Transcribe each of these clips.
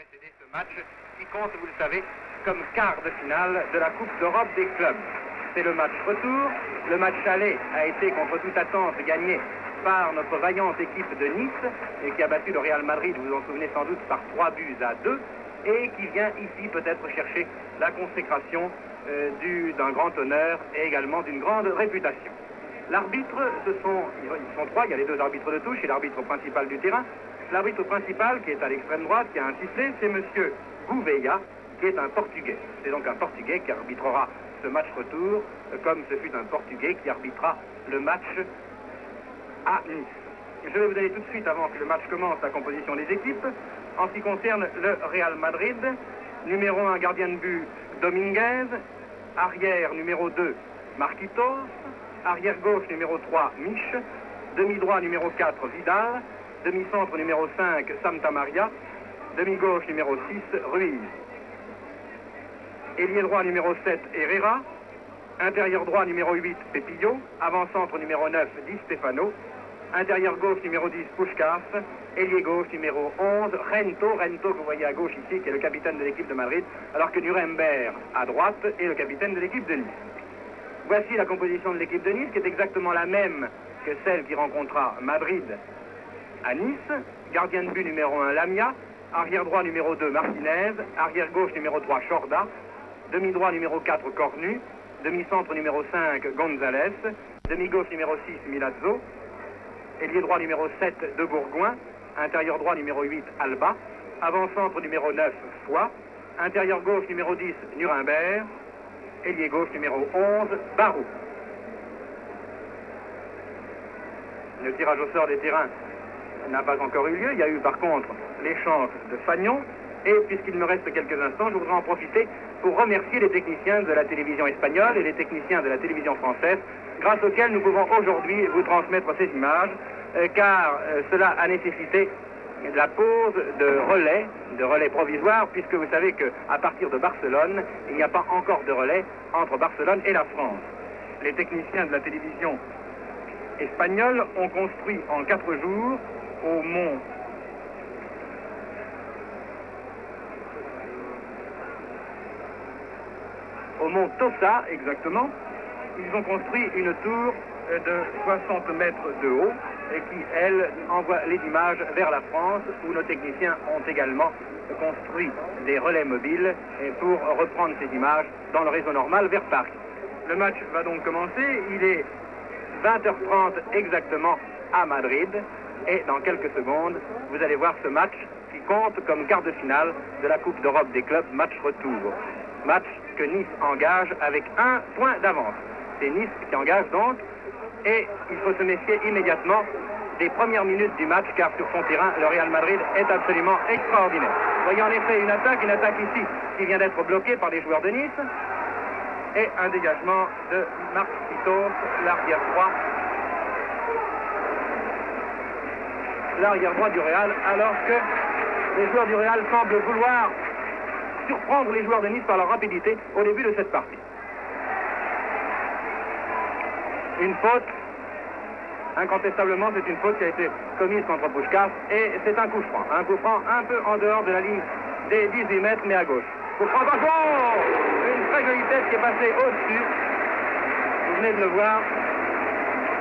précéder ce match qui compte, vous le savez, comme quart de finale de la Coupe d'Europe des clubs. C'est le match retour. Le match aller a été contre toute attente gagné par notre vaillante équipe de Nice et qui a battu le Real Madrid, vous vous en souvenez sans doute, par 3-2 et qui vient ici peut-être chercher la consécration d'un grand honneur et également d'une grande réputation. L'arbitre, ils sont trois, il y a les deux arbitres de touche et l'arbitre principal du terrain. L'arbitre principal, qui est à l'extrême droite, qui a un sifflet, c'est monsieur Gouveia, qui est un Portugais. C'est donc un Portugais qui arbitrera ce match retour, comme ce fut un Portugais qui arbitrera le match à Nice. Je vais vous donner tout de suite, avant que le match commence, la composition des équipes. En ce qui concerne le Real Madrid, numéro 1, gardien de but, Dominguez, arrière numéro 2, Marquitos, arrière gauche numéro 3, Mich, demi-droit numéro 4, Vidal, demi-centre numéro 5, Santa Maria, demi-gauche numéro 6, Ruiz. Ailier droit numéro 7, Herrera, intérieur droit numéro 8, Pepillo, avant-centre numéro 9, Di Stefano, intérieur gauche numéro 10, Puskás, ailier gauche numéro 11, Rento que vous voyez à gauche ici, qui est le capitaine de l'équipe de Madrid, alors que Nuremberg à droite est le capitaine de l'équipe de Nice. Voici la composition de l'équipe de Nice, qui est exactement la même que celle qui rencontra Madrid à Nice. Gardien de but numéro 1, Lamia, arrière droit numéro 2, Martinez, arrière gauche numéro 3, Chorda, demi-droit numéro 4, Cornu, demi-centre numéro 5, González, demi-gauche numéro 6, Milazzo, ailier droit numéro 7, De Bourgoin, intérieur droit numéro 8, Alba, avant-centre numéro 9, Foy, intérieur gauche numéro 10, Nuremberg, ailier gauche numéro 11, Barou. Le tirage au sort des terrains n'a pas encore eu lieu. Il y a eu par contre l'échange de Fagnon. Et puisqu'il me reste quelques instants, je voudrais en profiter pour remercier les techniciens de la télévision espagnole et les techniciens de la télévision française, grâce auxquels nous pouvons aujourd'hui vous transmettre ces images, car cela a nécessité la pose de relais provisoires, puisque vous savez qu'à partir de Barcelone, il n'y a pas encore de relais entre Barcelone et la France. Les techniciens de la télévision espagnole ont construit en 4 jours au mont Tossa, exactement. Ils ont construit une tour de 60 mètres de haut et qui, elle, envoie les images vers la France, où nos techniciens ont également construit des relais mobiles pour reprendre ces images dans le réseau normal vers Paris. Le match va donc commencer. Il est 20h30 exactement à Madrid et dans quelques secondes, vous allez voir ce match qui compte comme quart de finale de la Coupe d'Europe des clubs, match retour. Match que Nice engage avec 1 point d'avance. C'est Nice qui engage donc et il faut se méfier immédiatement des premières minutes du match car sur son terrain, le Real Madrid est absolument extraordinaire. Vous voyez en effet une attaque ici qui vient d'être bloquée par les joueurs de Nice et un dégagement de Marquitos, l'arrière droit du Real, alors que les joueurs du Real semblent vouloir surprendre les joueurs de Nice par leur rapidité au début de cette partie. Une faute, incontestablement, c'est une faute qui a été commise contre Puskás et c'est un coup franc un peu en dehors de la ligne des 18 mètres, mais à gauche. Coup franc, une très jolie tête qui est passée au-dessus, vous venez de le voir,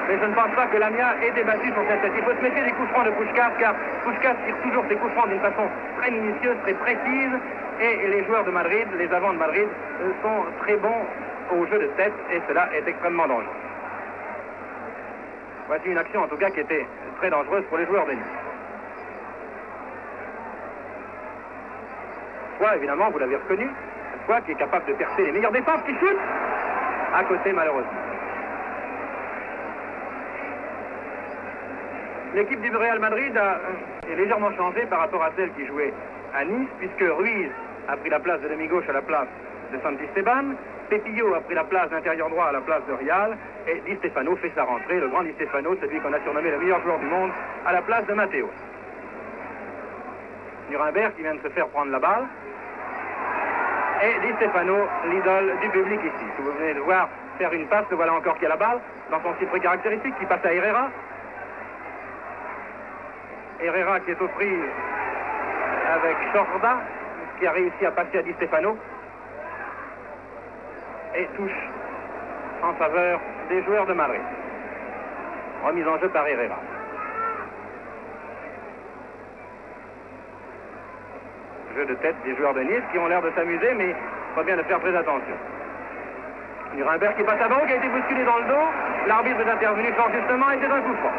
mais je ne pense pas que Lamia ait débattu sur cette tête. Il faut se méfier des coups francs de Puskás, car Puskás tire toujours ses coups francs d'une façon très minutieuse, très précise, et les joueurs de Madrid, les avants de Madrid, sont très bons au jeu de tête, et cela est extrêmement dangereux. Voici une action en tout cas qui était très dangereuse pour les joueurs de Nice. Foy, évidemment, vous l'avez reconnu, Foy qui est capable de percer les meilleures défenses, qui shoot à côté malheureusement. L'équipe du Real Madrid est légèrement changée par rapport à celle qui jouait à Nice, puisque Ruiz a pris la place de demi-gauche à la place de Santisteban, Pepillo a pris la place d'intérieur droit à la place de Rial, et Di Stefano fait sa rentrée, le grand Di Stefano, celui qu'on a surnommé le meilleur joueur du monde, à la place de Matteo. Nuremberg qui vient de se faire prendre la balle, et Di Stefano, l'idole du public ici. Si vous venez de voir faire une passe, le voilà encore qui a la balle, dans son chiffre caractéristique, qui passe à Herrera. Herrera qui est aux prises avec Chorda, qui a réussi à passer à Di Stefano. Et touche en faveur des joueurs de Madrid. Remise en jeu par Herrera. Jeu de tête des joueurs de Nice qui ont l'air de s'amuser, mais il faut bien de faire très attention. Nuremberg qui passe à ballon, qui a été bousculé dans le dos. L'arbitre est intervenu fort justement et c'est un coup franc.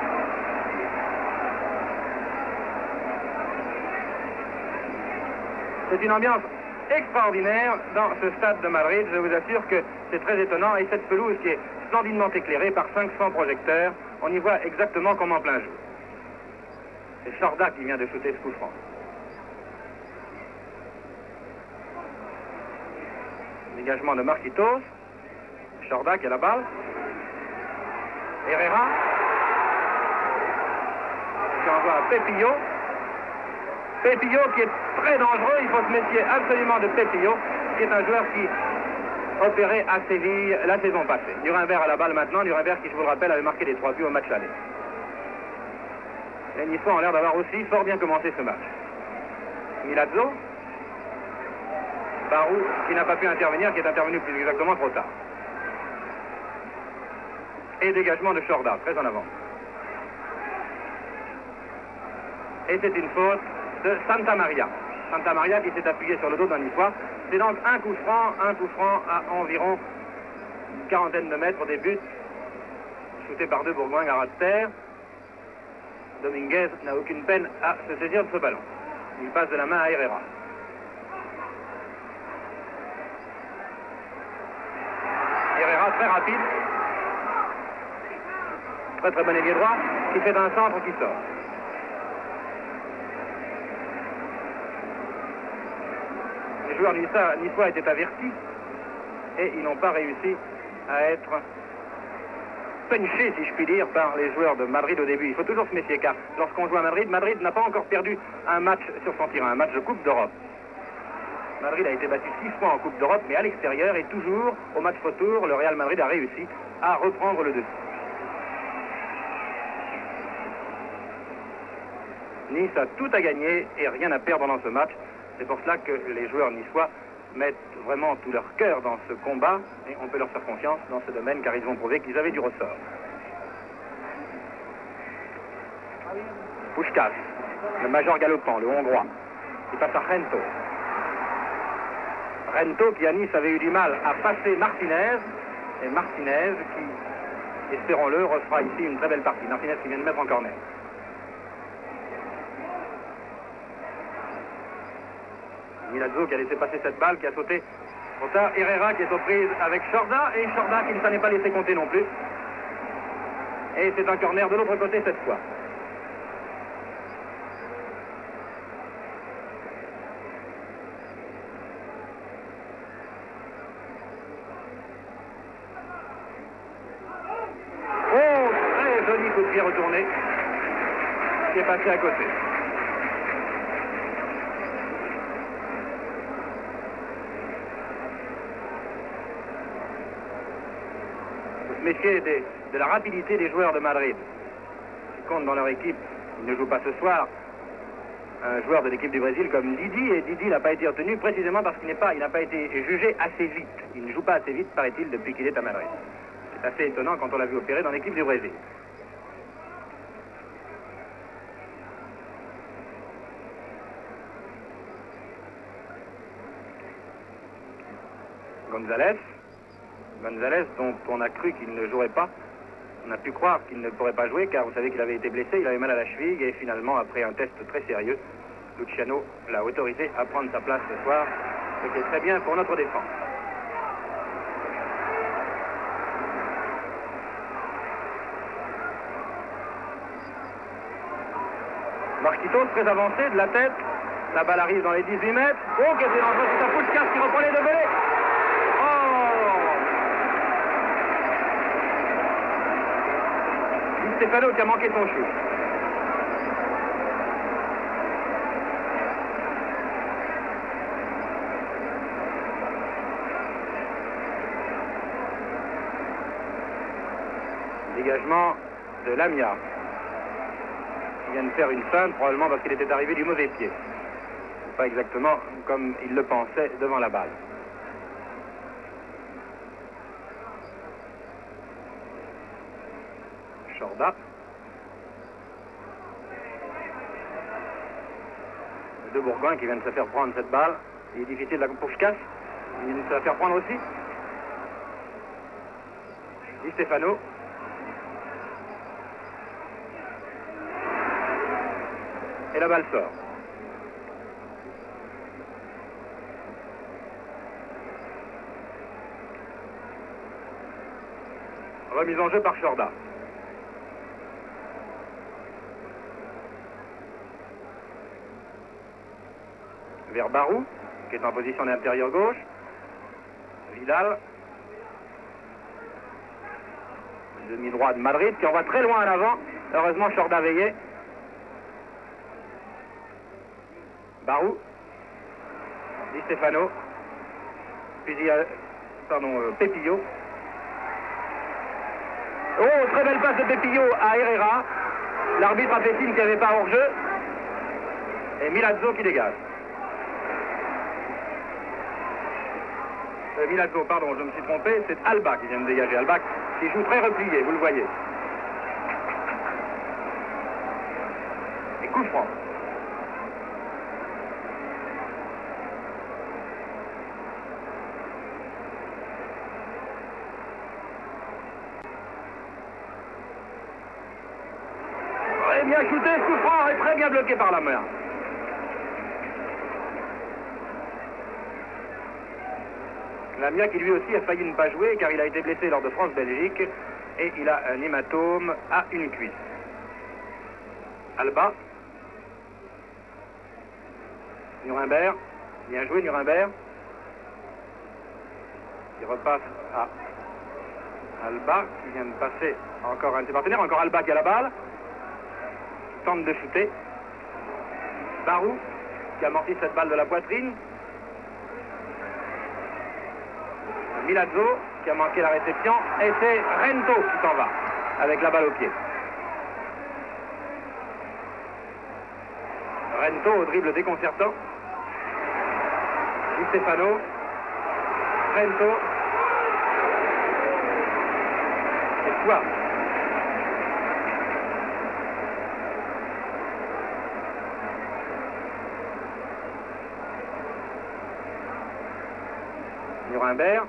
C'est une ambiance extraordinaire dans ce stade de Madrid. Je vous assure que c'est très étonnant. Et cette pelouse qui est splendidement éclairée par 500 projecteurs, on y voit exactement comme en plein jour. C'est Chorda qui vient de shooter ce coup franc. Dégagement de Marquitos. Chorda qui a la balle. Herrera qui envoie à Pepillo. Pepillo qui est très dangereux, il faut se méfier absolument de Pepillo, qui est un joueur qui opérait à Séville la saison passée. Nuremberg à la balle maintenant, Nuremberg qui, je vous le rappelle, avait marqué les 3 buts au match aller. Les Niçois ont l'air d'avoir aussi fort bien commencé ce match. Milazzo, Barou qui n'a pas pu intervenir, qui est intervenu plus exactement trop tard. Et dégagement de Chorda, très en avant. Et c'est une faute de Santa Maria. Santa Maria qui s'est appuyé sur le dos d'un Niçois. C'est donc un coup franc à environ une quarantaine de mètres des buts, shooté par 2 Bourgoins à ras de terre. Dominguez n'a aucune peine à se saisir de ce ballon. Il passe de la main à Herrera. Herrera très rapide. Très bon ailier droit qui fait un centre qui sort. Les joueurs niçois étaient avertis et ils n'ont pas réussi à être punchés, si je puis dire, par les joueurs de Madrid au début. Il faut toujours se méfier car lorsqu'on joue à Madrid, Madrid n'a pas encore perdu un match sur son terrain, un match de Coupe d'Europe. Madrid a été battu 6 fois en Coupe d'Europe, mais à l'extérieur et toujours au match retour, le Real Madrid a réussi à reprendre le dessus. Nice a tout à gagner et rien à perdre dans ce match. C'est pour cela que les joueurs niçois mettent vraiment tout leur cœur dans ce combat et on peut leur faire confiance dans ce domaine car ils ont prouvé qu'ils avaient du ressort. Puskás, le major galopant, le hongrois, qui passe à Rento. Rento qui à Nice avait eu du mal à passer Martinez et Martinez qui, espérons-le, refera ici une très belle partie. Martinez qui vient de mettre en corner. Milazzo qui a laissé passer cette balle, qui a sauté trop tard. Herrera qui est aux prises avec Chorda, et Chorda qui ne s'en est pas laissé compter non plus. Et c'est un corner de l'autre côté cette fois. Oh, très joli coup de pied retourné qui est passé à côté. Méfier de la rapidité des joueurs de Madrid qui comptent dans leur équipe. Ils ne jouent pas ce soir. Un joueur de l'équipe du Brésil comme Didi, et Didi n'a pas été retenu précisément parce qu'il n'a pas été jugé assez vite. Il ne joue pas assez vite, paraît-il, depuis qu'il est à Madrid. C'est assez étonnant quand on l'a vu opérer dans l'équipe du Brésil. González, dont on a cru qu'il ne jouerait pas. On a pu croire qu'il ne pourrait pas jouer, car vous savez qu'il avait été blessé, il avait mal à la cheville, et finalement, après un test très sérieux, Luciano l'a autorisé à prendre sa place ce soir, ce qui est très bien pour notre défense. Marquitos très avancé de la tête, la balle arrive dans les 18 mètres. Oh, qu'est-ce que c'est dangereux, c'est un Puskás qui reprend les deux volets. Stefano qui a manqué son shoot. Dégagement de Lamia. Il vient de faire une feinte, probablement parce qu'il était arrivé du mauvais pied. pas exactement comme il le pensait devant la balle. Chorda. De Bourgoin qui vient de se faire prendre cette balle. Il est difficile pour Puskás. Il vient de se la faire prendre aussi. Di Stefano. Et la balle sort. Remise en jeu par Chorda. Vers Barou, qui est en position d'intérieur gauche. Vidal. Demi-droit de Madrid, qui envoie très loin en avant. Heureusement, Chorda veillait. Barou. Di Stefano. Puis il y a, Pepillo. Oh, très belle passe de Pepillo à Herrera. L'arbitre a fait signe qu'il n'y avait pas hors-jeu. Et Milazzo qui dégage. Milazzo, pardon, je me suis trompé, c'est Alba qui vient de dégager. Alba qui joue très replié, vous le voyez. Et coup franc. Très bien shooté, coup franc et très bien bloqué par la main. Lamia qui lui aussi a failli ne pas jouer car il a été blessé lors de France-Belgique et il a un hématome à une cuisse. Alba. Nuremberg. Bien joué Nuremberg. Il repasse à Alba qui vient de passer encore un de ses partenaires. Encore Alba qui a la balle. Tente de shooter. Barou qui amortit cette balle de la poitrine. Milazzo qui a manqué la réception et c'est Rento qui s'en va avec la balle au pied. Rento au dribble déconcertant. Di Stefano. Rento. Et quoi? Nuremberg.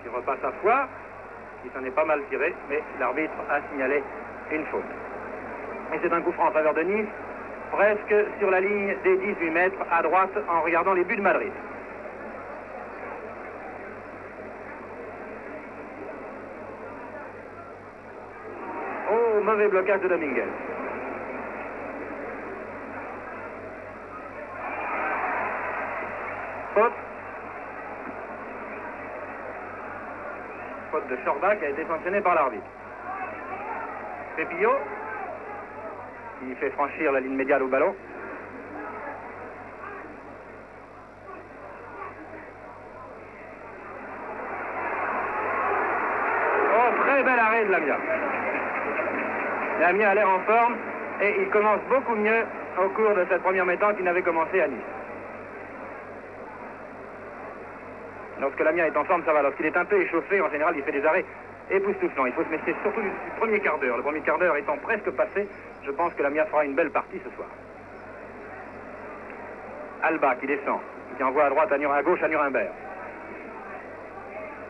Qui repasse à Foix, qui s'en est pas mal tiré, mais l'arbitre a signalé une faute. Et c'est un coup franc en faveur de Nice, presque sur la ligne des 18 mètres à droite en regardant les buts de Madrid. Oh, mauvais blocage de Dominguez. Faute. Faute de Chorda qui a été sanctionné par l'arbitre. Pepillo qui fait franchir la ligne médiane au ballon. Oh, très bel arrêt de Lamia. Lamia a l'air en forme et il commence beaucoup mieux au cours de cette première mi-temps qu'il n'avait commencé à Nice. Lorsque Lamia est en forme, ça va. Lorsqu'il est un peu échauffé, en général, il fait des arrêts époustouflants. Il faut se méfier surtout du premier quart d'heure. Le premier quart d'heure étant presque passé, je pense que Lamia fera une belle partie ce soir. Alba qui descend, qui envoie à droite, à gauche à Nuremberg.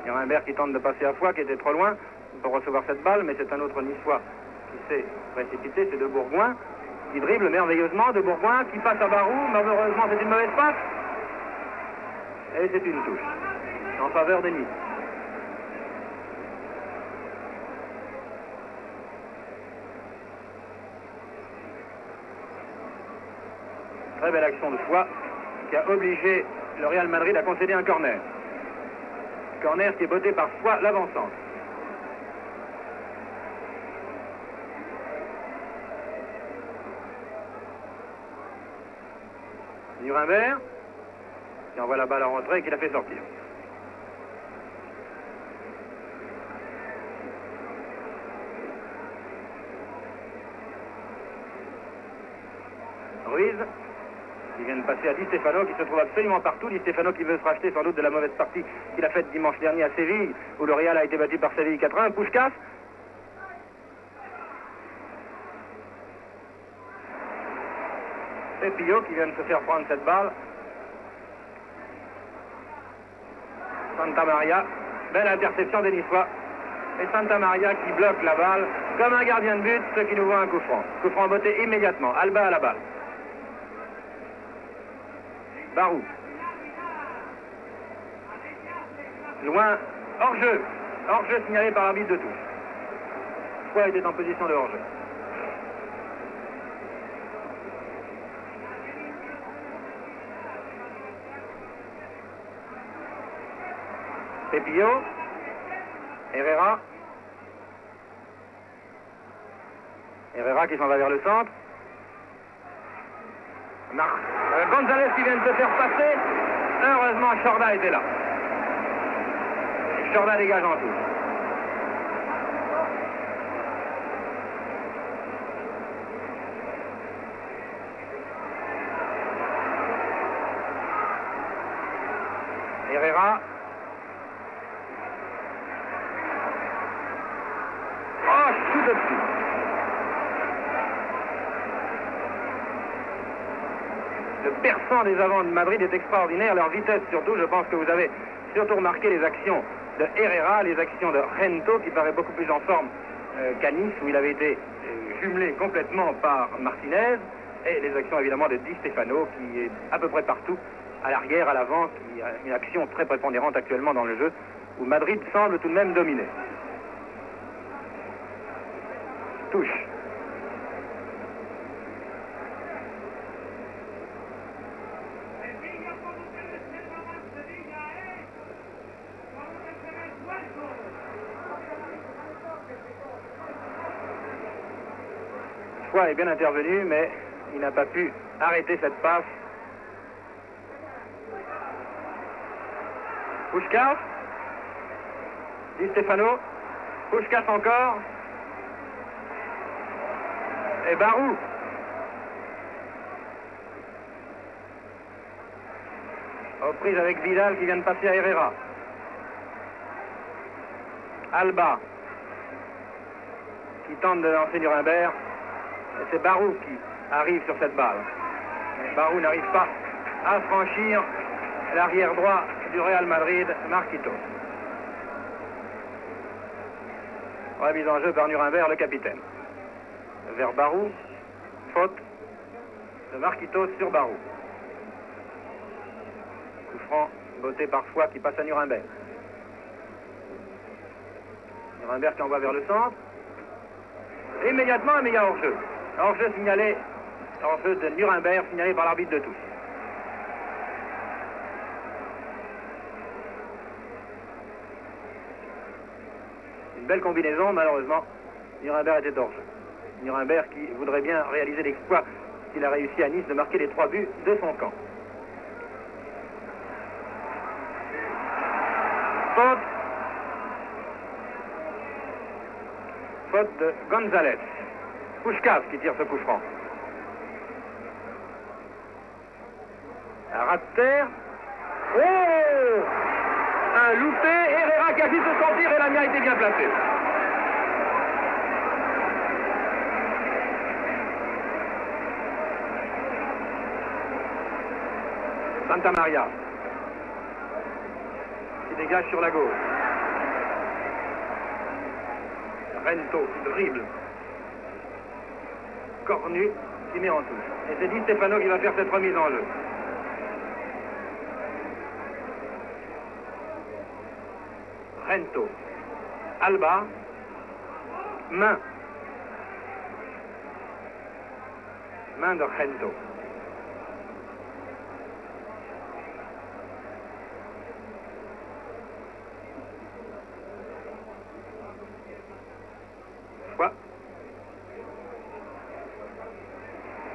Nuremberg qui tente de passer à Foix, qui était trop loin pour recevoir cette balle, mais c'est un autre Niçois qui s'est précipité, c'est de Bourgoin, qui dribble merveilleusement, de Bourgoin qui passe à Barou, malheureusement c'est une mauvaise passe. Et c'est une touche en faveur de Nice. Très belle action de Foix qui a obligé le Real Madrid à concéder un corner. Corner qui est botté par Foix, l'avancante. Nuremberg qui envoie la balle en retrait et qui la fait sortir. Ruiz, qui vient de passer à Di Stefano, qui se trouve absolument partout. Di Stefano qui veut se racheter sans doute de la mauvaise partie qu'il a faite dimanche dernier à Séville, où le Real a été battu par Séville 4-1. Puskás. C'est Pio qui vient de se faire prendre cette balle. Santa Maria, belle interception des Niçois. Et Santa Maria qui bloque la balle comme un gardien de but, ce qui nous voit un coup franc. Coup franc botté immédiatement. Alba à la balle. Barou. Loin, hors-jeu. Hors-jeu signalé par l'arbitre de touche. Foy était en position de hors-jeu. Pepillo. Herrera. Herrera qui s'en va vers le centre. González qui vient de se faire passer. Heureusement, Chorda était là. Et Chorda dégage en touche. Herrera. Oh, tout de suite. Le perçant des avants de Madrid est extraordinaire, leur vitesse surtout. Je pense que vous avez surtout remarqué les actions de Herrera, les actions de Rento, qui paraît beaucoup plus en forme qu'à Nice, où il avait été jumelé complètement par Martinez, et les actions évidemment de Di Stefano, qui est à peu près partout, à l'arrière, à l'avant, qui a une action très prépondérante actuellement dans le jeu, où Madrid semble tout de même dominer. Touche. Foy est bien intervenu, mais il n'a pas pu arrêter cette passe. Puskás. Di Stefano. Puskás encore. Et Barou. Aux prises avec Vidal qui vient de passer à Herrera. Alba qui tente de lancer Nuremberg. Et c'est Barou qui arrive sur cette balle. Mais Barou n'arrive pas à franchir l'arrière droit du Real Madrid, Marquitos. Remise en jeu par Nuremberg, le capitaine. Vers Barou, faute de Marquitos sur Barou. Coup franc, botté parfois qui passe à Nuremberg. Nuremberg qui envoie vers le centre. Immédiatement, mais il y a hors-jeu. Hors-jeu signalé, hors-jeu de Nuremberg, signalé par l'arbitre de touche. Une belle combinaison, malheureusement, Nuremberg était hors-jeu. Nuremberg qui voudrait bien réaliser l'exploit qu'il a réussi à Nice de marquer les 3 buts de son camp. Faute. Faute de González. Puskás qui tire ce coup franc. Un rat de terre. Oh! Un loupé. Herrera qui a assiste son tir et la mien a été bien placée. Santa Maria qui dégage sur la gauche. Rento qui dribble. Cornu qui met en touche. Et c'est Di Stefano qui va faire cette remise en jeu. Rento. Alba. Main. Main de Rento.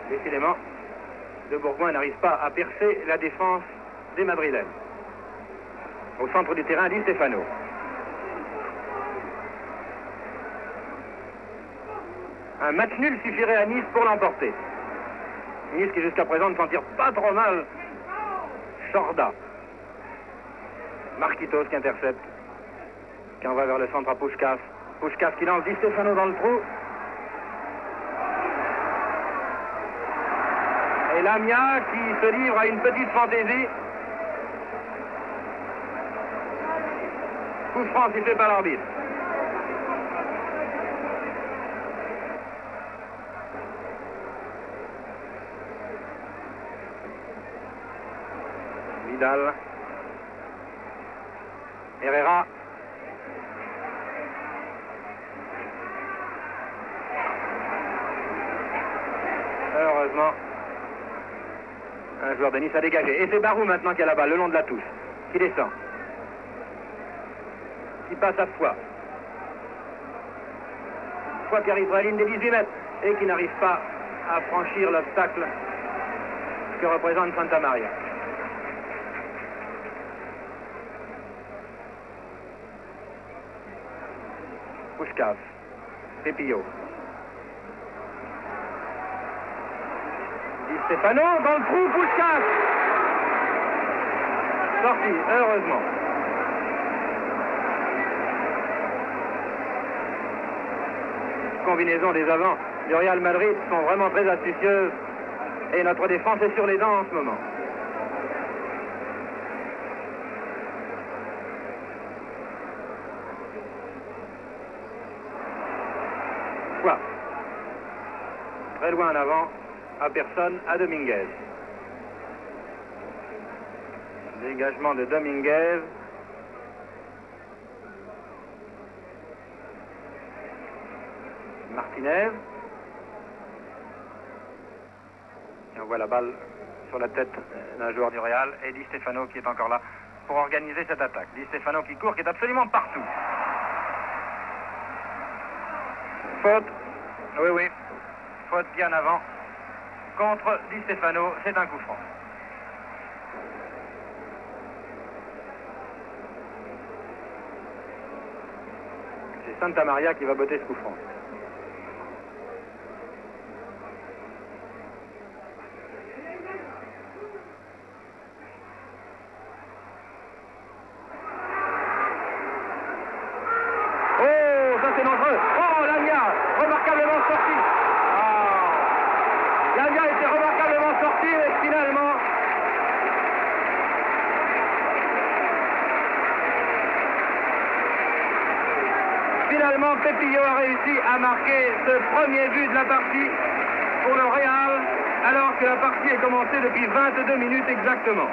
Décidément, De Bourgoin n'arrive pas à percer la défense des Madrilènes. Au centre du terrain, Di Stefano. Un match nul suffirait à Nice pour l'emporter. Nice qui jusqu'à présent ne s'en tire pas trop mal. Chorda. Marquitos qui intercepte. Qui envoie vers le centre à Puskás. Puskás qui lance Di Stefano dans le trou. Et Lamia qui se livre à une petite fantaisie. Coup franc sifflé par l'arbitre. Vidal. Herrera. Heureusement, un joueur de Nice a dégagé. Et c'est Barou maintenant qui a la balle, le long de la touche, qui descend. Qui passe à Foix. Foix qui arrive à la ligne des 18 mètres et qui n'arrive pas à franchir l'obstacle que représente Santa Maria. Puskás. Pepillo. Di Stefano dans le trou, Puskás. Sorti, heureusement. Combinaison des avants du Real Madrid sont vraiment très astucieuses et notre défense est sur les dents en ce moment. Quoi? Très loin en avant, à personne, à Dominguez. Dégagement de Dominguez. Martinez. Et on voit la balle sur la tête d'un joueur du Real et Di Stefano qui est encore là pour organiser cette attaque. Di Stefano qui court, qui est absolument partout. Faute. Oui, oui. Faute bien avant. Contre Di Stefano, c'est un coup franc. C'est Santa Maria qui va botter ce coup franc. Finalement, Pepillo a réussi à marquer ce premier but de la partie pour le Real, alors que la partie est commencée depuis 22 minutes exactement.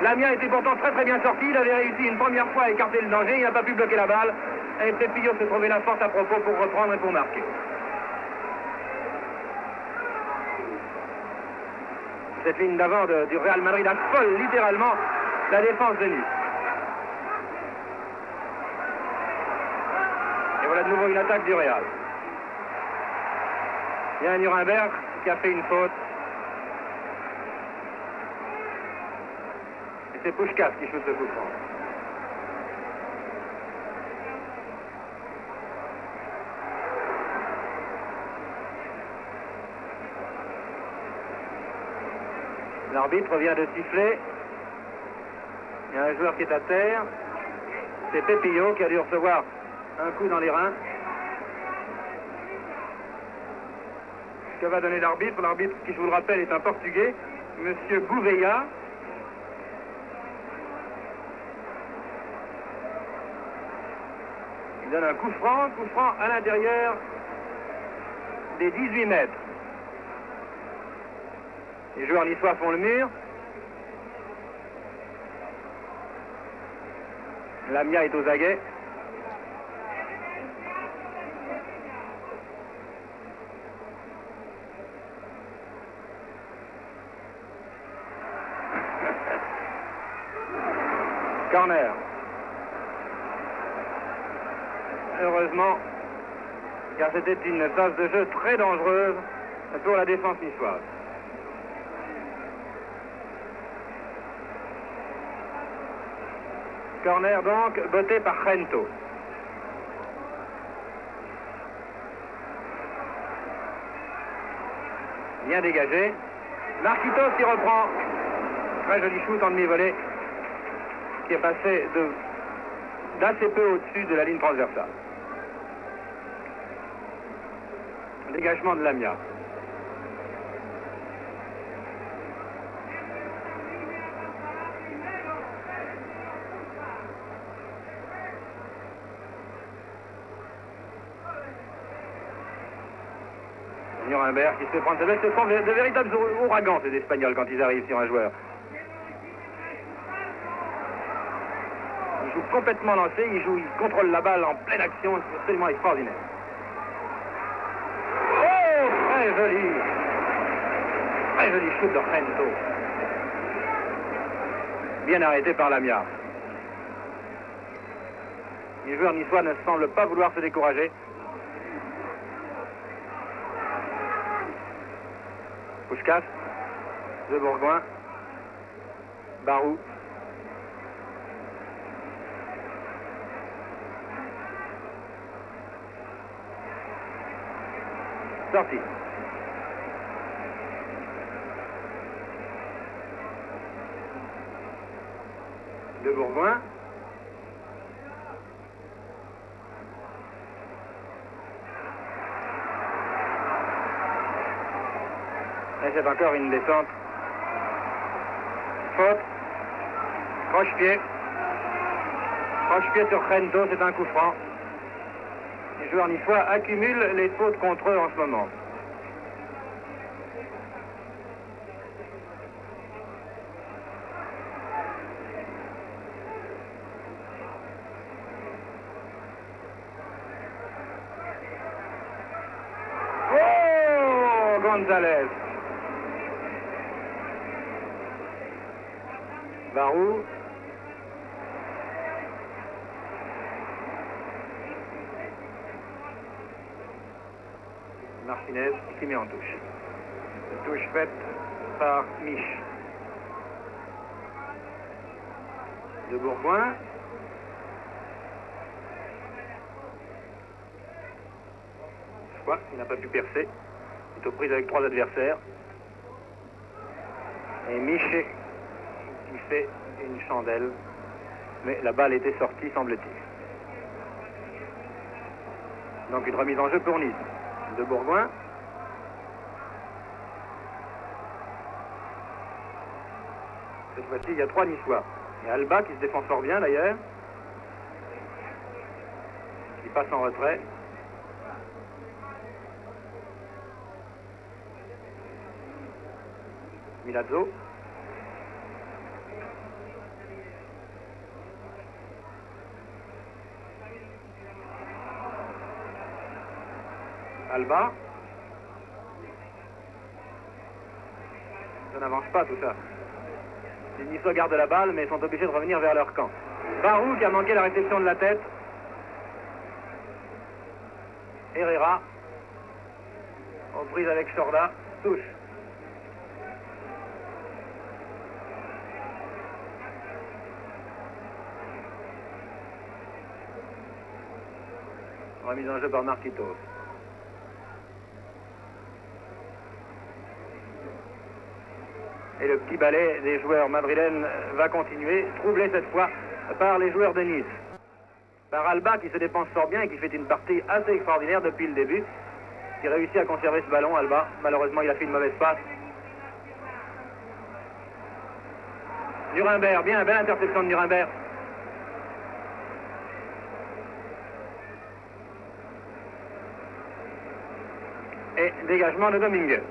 Lamia était pourtant très bien sorti, il avait réussi une première fois à écarter le danger, il n'a pas pu bloquer la balle, et Pepillo se trouvait la force à propos pour reprendre et pour marquer. Cette ligne d'avant du Real Madrid affole littéralement la défense de Nice. Et voilà de nouveau une attaque du Real. Il y a un Nuremberg qui a fait une faute. Et c'est Puskás qui shoot ce coup franc. L'arbitre vient de siffler. Il y a un joueur qui est à terre. C'est Pepillo qui a dû recevoir un coup dans les reins. Que va donner l'arbitre? L'arbitre, qui je vous le rappelle, est un Portugais, Monsieur Gouveia. Il donne un coup franc à l'intérieur des 18 mètres. Les joueurs niçois font le mur. Lamia est aux aguets. Corner. Heureusement, car c'était une phase de jeu très dangereuse pour la défense niçoise. Corner donc, botté par Gento. Bien dégagé. Marquitos qui reprend. Très joli shoot en demi-volée qui est passé d'assez peu au-dessus de la ligne transversale. Dégagement de Lamia. Nuremberg qui se fait prendre sa balle. Ce sont de véritables ouragans, ces Espagnols, quand ils arrivent sur un joueur. Ils jouent complètement lancé, ils contrôlent la balle en pleine action, c'est absolument extraordinaire. Oh, très joli shoot de Rento. Bien arrêté par Lamia. Les joueurs niçois ne semblent pas vouloir se décourager. Puskás, De Bourgoin, Barou. Sorti. De Bourgoin. Et c'est encore une descente. Faute. Croche-pied. Croche-pied sur Rento, c'est un coup franc. Les joueurs niçois accumulent les fautes contre eux en ce moment. Oh, González. Barou. Martinez qui met en touche. Une touche faite par Mich. De Bourgoin. Soit il n'a pas pu percer. Il est aux prises avec 3 adversaires. Et Mich qui fait une chandelle. Mais la balle était sortie, semble-t-il. Donc une remise en jeu pour Nice. De Bourgoin. Cette fois-ci, il y a 3 Niçois. Il y a Alba qui se défend fort bien d'ailleurs. Qui passe en retrait. Milazzo. Alba. Ça n'avance pas tout ça. Les Niçois gardent la balle mais sont obligés de revenir vers leur camp. Barou qui a manqué la réception de la tête. Herrera. Aux prises avec Sorda. Touche. Remise en jeu par Marquitos. Et le petit balai des joueurs madrilènes va continuer, troublé cette fois par les joueurs de Nice. Par Alba qui se dépense fort bien et qui fait une partie assez extraordinaire depuis le début. Qui réussit à conserver ce ballon, Alba. Malheureusement, il a fait une mauvaise passe. Nuremberg, bien, belle interception de Nuremberg. Et dégagement de Domingue.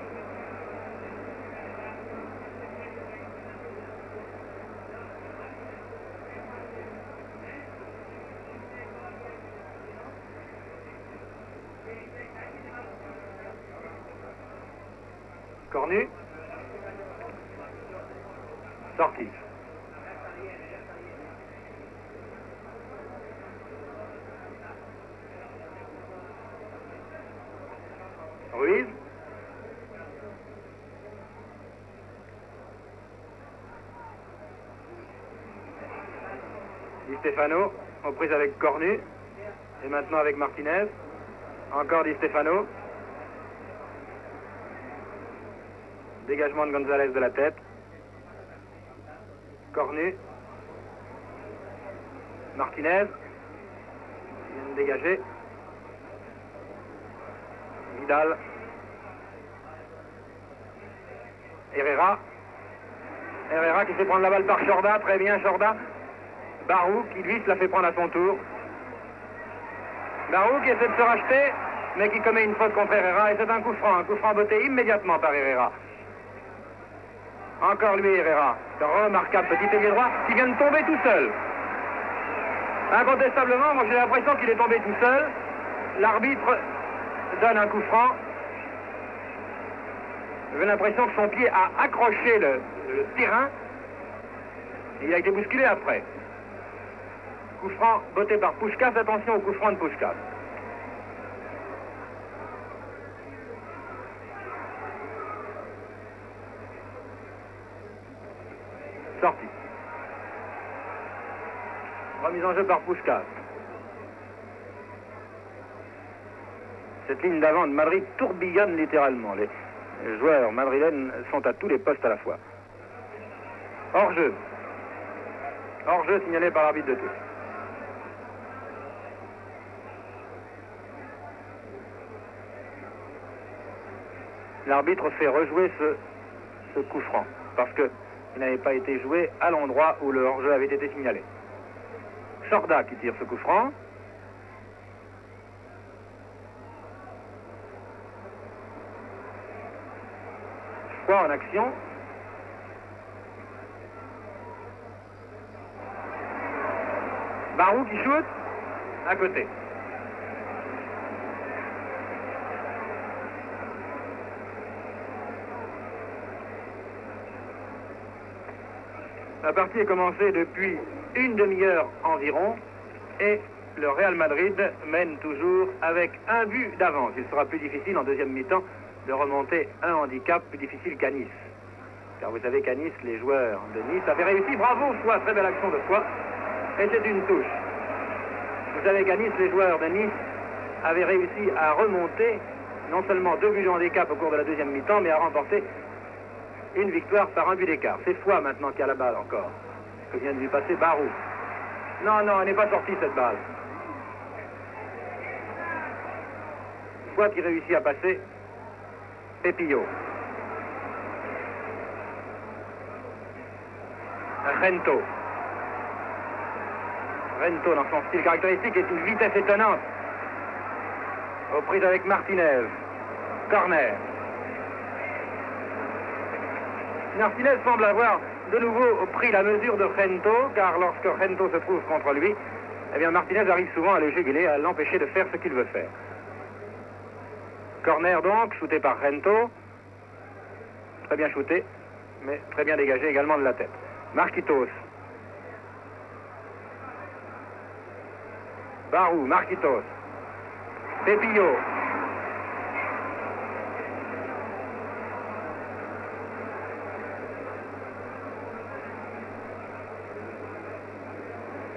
Cornu. Sorti. Ruiz. Di Stefano, aux prises avec Cornu. Et maintenant avec Martinez. Encore Di Stefano. Dégagement de Gonzalez de la tête. Cornu. Martinez. Il vient de dégager. Vidal. Herrera. Herrera qui fait prendre la balle par Chorda. Très bien Chorda. Barou qui lui se la fait prendre à son tour. Barou qui essaie de se racheter, mais qui commet une faute contre Herrera. Et c'est un coup franc botté immédiatement par Herrera. Encore lui Herrera. Ce remarquable petit ailier droit qui vient de tomber tout seul. Incontestablement, moi j'ai l'impression qu'il est tombé tout seul. L'arbitre donne un coup franc. J'ai l'impression que son pied a accroché le terrain. Et il a été bousculé après. Coup franc botté par Puskás. Attention au coup franc de Puskás. Sorti. Remise en jeu par Puskás. Cette ligne d'avant de Madrid tourbillonne littéralement. Les joueurs madrilènes sont à tous les postes à la fois. Hors-jeu. Hors-jeu signalé par l'arbitre de touche. L'arbitre fait rejouer ce coup franc parce qu'il n'avait pas été joué à l'endroit où le hors-jeu avait été signalé. Chorda qui tire ce coup franc. Foix en action. Barou qui shoot à côté. La partie est commencée depuis une demi-heure environ et le Real Madrid mène toujours avec un but d'avance. Il sera plus difficile en deuxième mi-temps de remonter un handicap plus difficile qu'à Nice. Car vous savez qu'à Nice, les joueurs de Nice avaient réussi. Bravo, Foix, très belle action de Foix. Et c'est une touche. Vous savez qu'à Nice, les joueurs de Nice avaient réussi à remonter non seulement 2 buts de handicap au cours de la deuxième mi-temps, mais à remporter une victoire par un but d'écart. C'est Foix maintenant qui a la balle encore. Que vient de lui passer Barou. Non, non, elle n'est pas sortie cette balle. Foix qui réussit à passer. Pepillo. Rento. Rento dans son style caractéristique est une vitesse étonnante. Aux prises avec Martinez. Corner. Martinez semble avoir de nouveau pris la mesure de Rento, car lorsque Rento se trouve contre lui, eh bien Martinez arrive souvent à le juguler, à l'empêcher de faire ce qu'il veut faire. Corner donc, shooté par Rento. Très bien shooté, mais très bien dégagé également de la tête. Marquitos. Barou, Marquitos. Pepillo.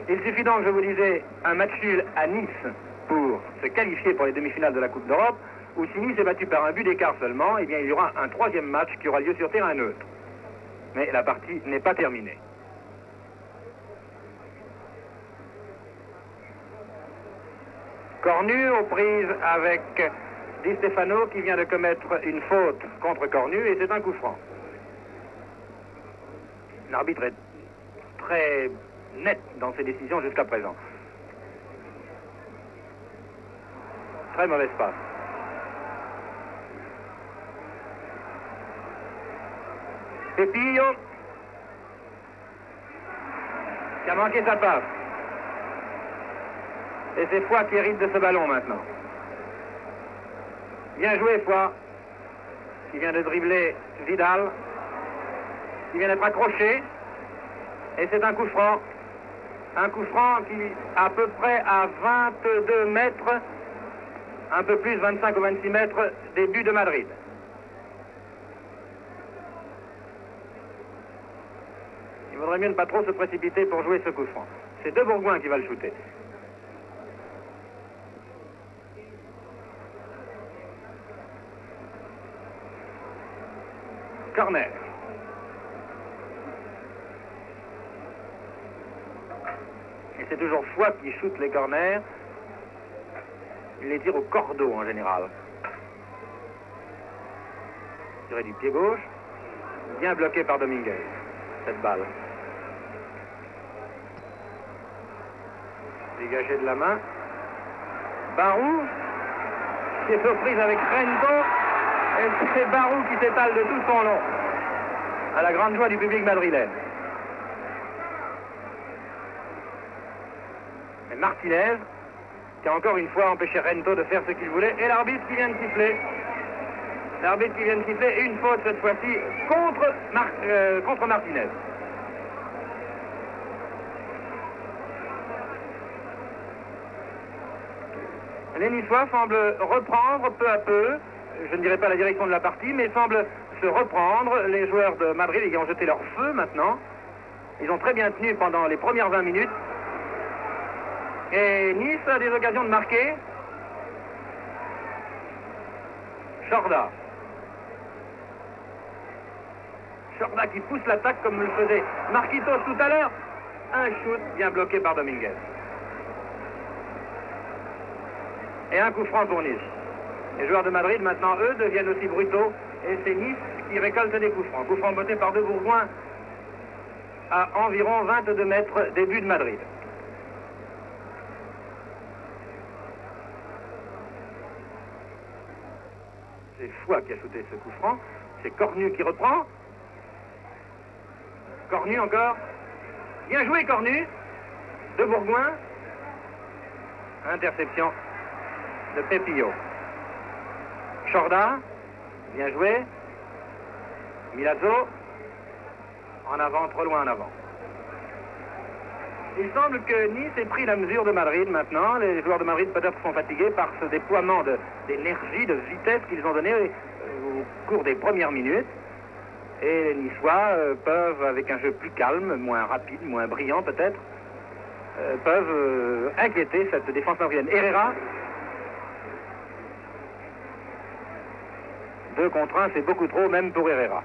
Il suffit donc, je vous disais, un match nul à Nice pour se qualifier pour les demi-finales de la Coupe d'Europe, ou si Nice est battu par un but d'écart seulement, eh bien il y aura un troisième match qui aura lieu sur terrain neutre. Mais la partie n'est pas terminée. Cornu aux prises avec Di Stefano qui vient de commettre une faute contre Cornu et c'est un coup franc. L'arbitre est très net dans ses décisions jusqu'à présent. Très mauvaise passe. Pepillo qui a manqué sa passe. Et c'est Foix qui hérite de ce ballon maintenant. Bien joué Foix, qui vient de dribbler Vidal, qui vient d'être accroché. Et c'est un coup franc. Un coup franc qui à peu près à 22 mètres, un peu plus, 25 ou 26 mètres des buts de Madrid. Il vaudrait mieux ne pas trop se précipiter pour jouer ce coup franc. C'est De Bourgoin qui va le shooter. Corner. Et c'est toujours Foix qui shoot les corners. Il les tire au cordeau en général. Tiré du pied gauche. Bien bloqué par Dominguez, cette balle. Dégagé de la main. Barou, qui est surprise avec Rento. Et c'est Barou qui s'étale de tout son long, à la grande joie du public madrilène. Et Martinez, qui a encore une fois empêché Rento de faire ce qu'il voulait, et l'arbitre qui vient de siffler. L'arbitre qui vient de siffler, une faute cette fois-ci contre Martinez. Les Niçois semblent reprendre peu à peu, je ne dirais pas la direction de la partie, mais semblent se reprendre. Les joueurs de Madrid, ils ont jeté leur feu maintenant. Ils ont très bien tenu pendant les premières 20 minutes. Et Nice a des occasions de marquer. Chorda. Chorda qui pousse l'attaque comme le faisait Marquitos tout à l'heure. Un shoot bien bloqué par Dominguez. Et un coup franc pour Nice. Les joueurs de Madrid, maintenant, eux, deviennent aussi brutaux. Et c'est Nice qui récolte des coups francs. Coup franc botté par deux Bourgoins à environ 22 mètres des buts de Madrid. C'est Foix qui a shooté ce coup franc. C'est Cornu qui reprend. Cornu encore. Bien joué, Cornu. De Bourgoin. Interception de Pepillo. Chorda, bien joué. Milazzo, en avant, trop loin en avant. Il semble que Nice ait pris la mesure de Madrid maintenant. Les joueurs de Madrid peut-être sont fatigués par ce déploiement d'énergie, de vitesse qu'ils ont donné au cours des premières minutes. Et les Niçois peuvent, avec un jeu plus calme, moins rapide, moins brillant peut-être, peuvent inquiéter cette défense madrilène. Herrera, 2 contre 1, c'est beaucoup trop, même pour Herrera.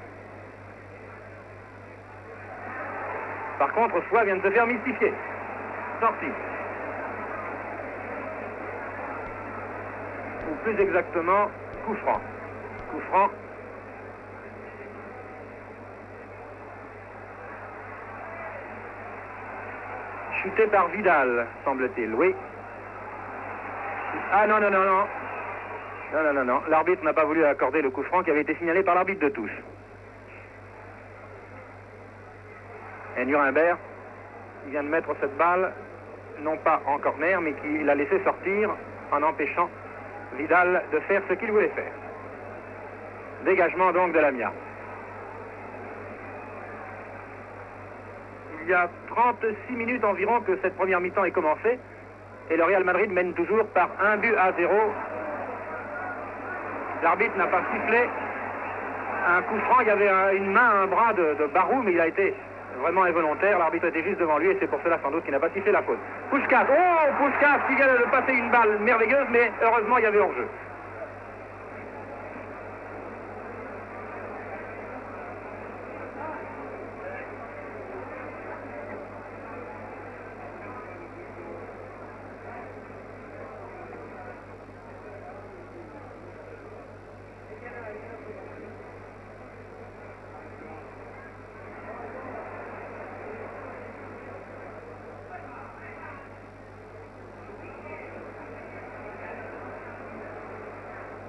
Par contre, Foix vient de se faire mystifier. Sorti. Ou plus exactement, coup franc. Coup franc. Chuté par Vidal, semble-t-il, oui. Ah non, non, non, non. Non, non, non, non. L'arbitre n'a pas voulu accorder le coup franc qui avait été signalé par l'arbitre de touche. Et Nuremberg, qui vient de mettre cette balle, non pas en corner, mais qui l'a laissé sortir en empêchant Vidal de faire ce qu'il voulait faire. Dégagement donc de Lamia. Il y a 36 minutes environ que cette première mi-temps est commencée et le Real Madrid mène toujours par 1-0. L'arbitre n'a pas sifflé un coup franc. Il y avait une main, un bras de Barou, mais il a été vraiment involontaire. L'arbitre était juste devant lui et c'est pour cela sans doute qu'il n'a pas sifflé la faute. Puskás, oh Puskás qui vient de passer une balle merveilleuse, mais heureusement il y avait hors-jeu.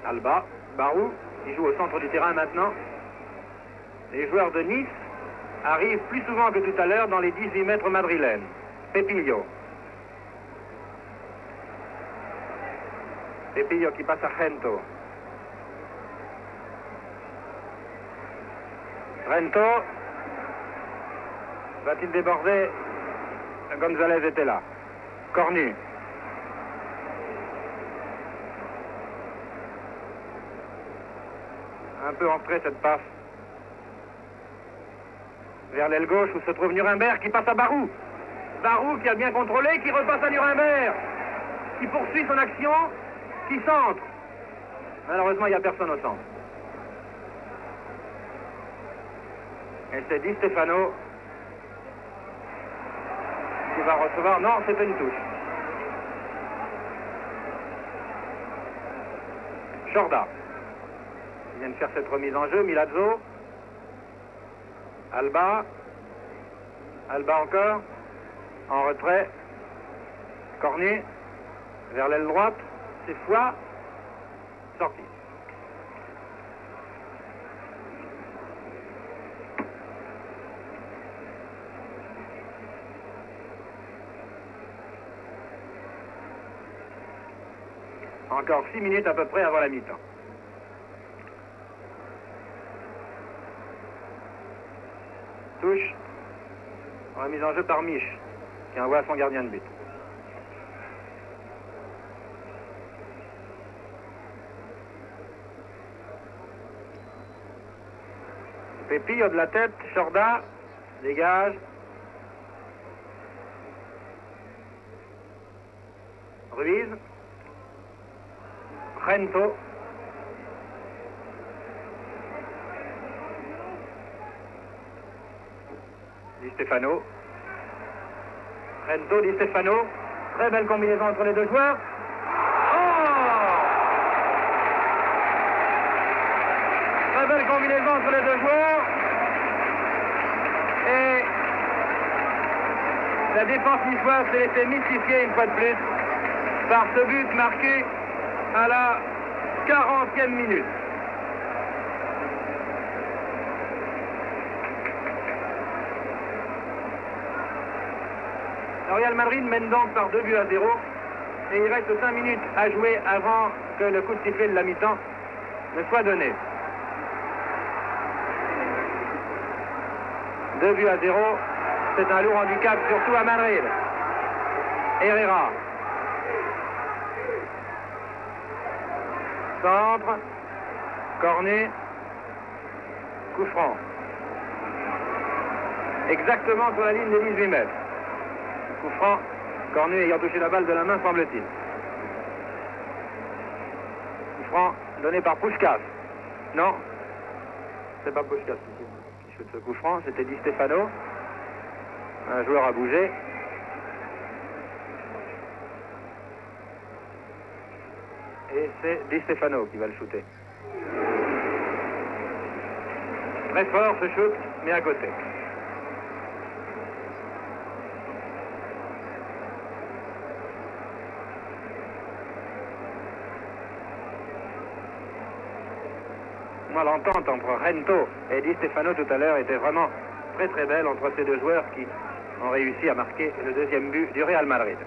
Alba, Barou, qui joue au centre du terrain maintenant. Les joueurs de Nice arrivent plus souvent que tout à l'heure dans les 18 mètres madrilènes. Pepillo. Pepillo qui passe à Rento. Rento. Va-t-il déborder? González était là. Cornu. Un peu entrée cette passe vers l'aile gauche où se trouve Nuremberg qui passe à Barou. Barou qui a bien contrôlé, qui repasse à Nuremberg, qui poursuit son action, qui centre. Malheureusement, il n'y a personne au centre. Et c'est Di Stefano qui va recevoir. Non, c'est une touche. Chorda. Il vient de faire cette remise en jeu. Milazzo. Alba. Alba encore. En retrait. Cornet. Vers l'aile droite. C'est Foix. Sorti. Encore 6 minutes à peu près avant la mi-temps. Touche. Remise en jeu par Mich, qui envoie son gardien de but. Pépillo de la tête, Chorda, dégage. Ruiz. Rento. Di Stefano. Rento, Di Stefano. Très belle combinaison entre les deux joueurs. Très belle combinaison entre les deux joueurs. Et la défense niçoise s'est laissée mystifier une fois de plus par ce but marqué à la 40e minute. Le Real Madrid mène donc par 2-0 et il reste 5 minutes à jouer avant que le coup de sifflet de la mi-temps ne soit donné. 2-0, c'est un lourd handicap, surtout à Madrid. Herrera. Centre. Cornet. Coup franc. Exactement sur la ligne des 18 mètres. Coup franc. Cornet ayant touché la balle de la main, semble-t-il. Coup franc donné par Puskás. Non, c'est pas Puskás qui shoot ce coup franc, c'était Di Stefano. Un joueur à bouger. Et c'est Di Stefano qui va le shooter. Très fort ce shoot, mais à côté. Moi, l'entente entre Rento et Di Stefano tout à l'heure était vraiment très très belle entre ces deux joueurs qui ont réussi à marquer le deuxième but du Real Madrid.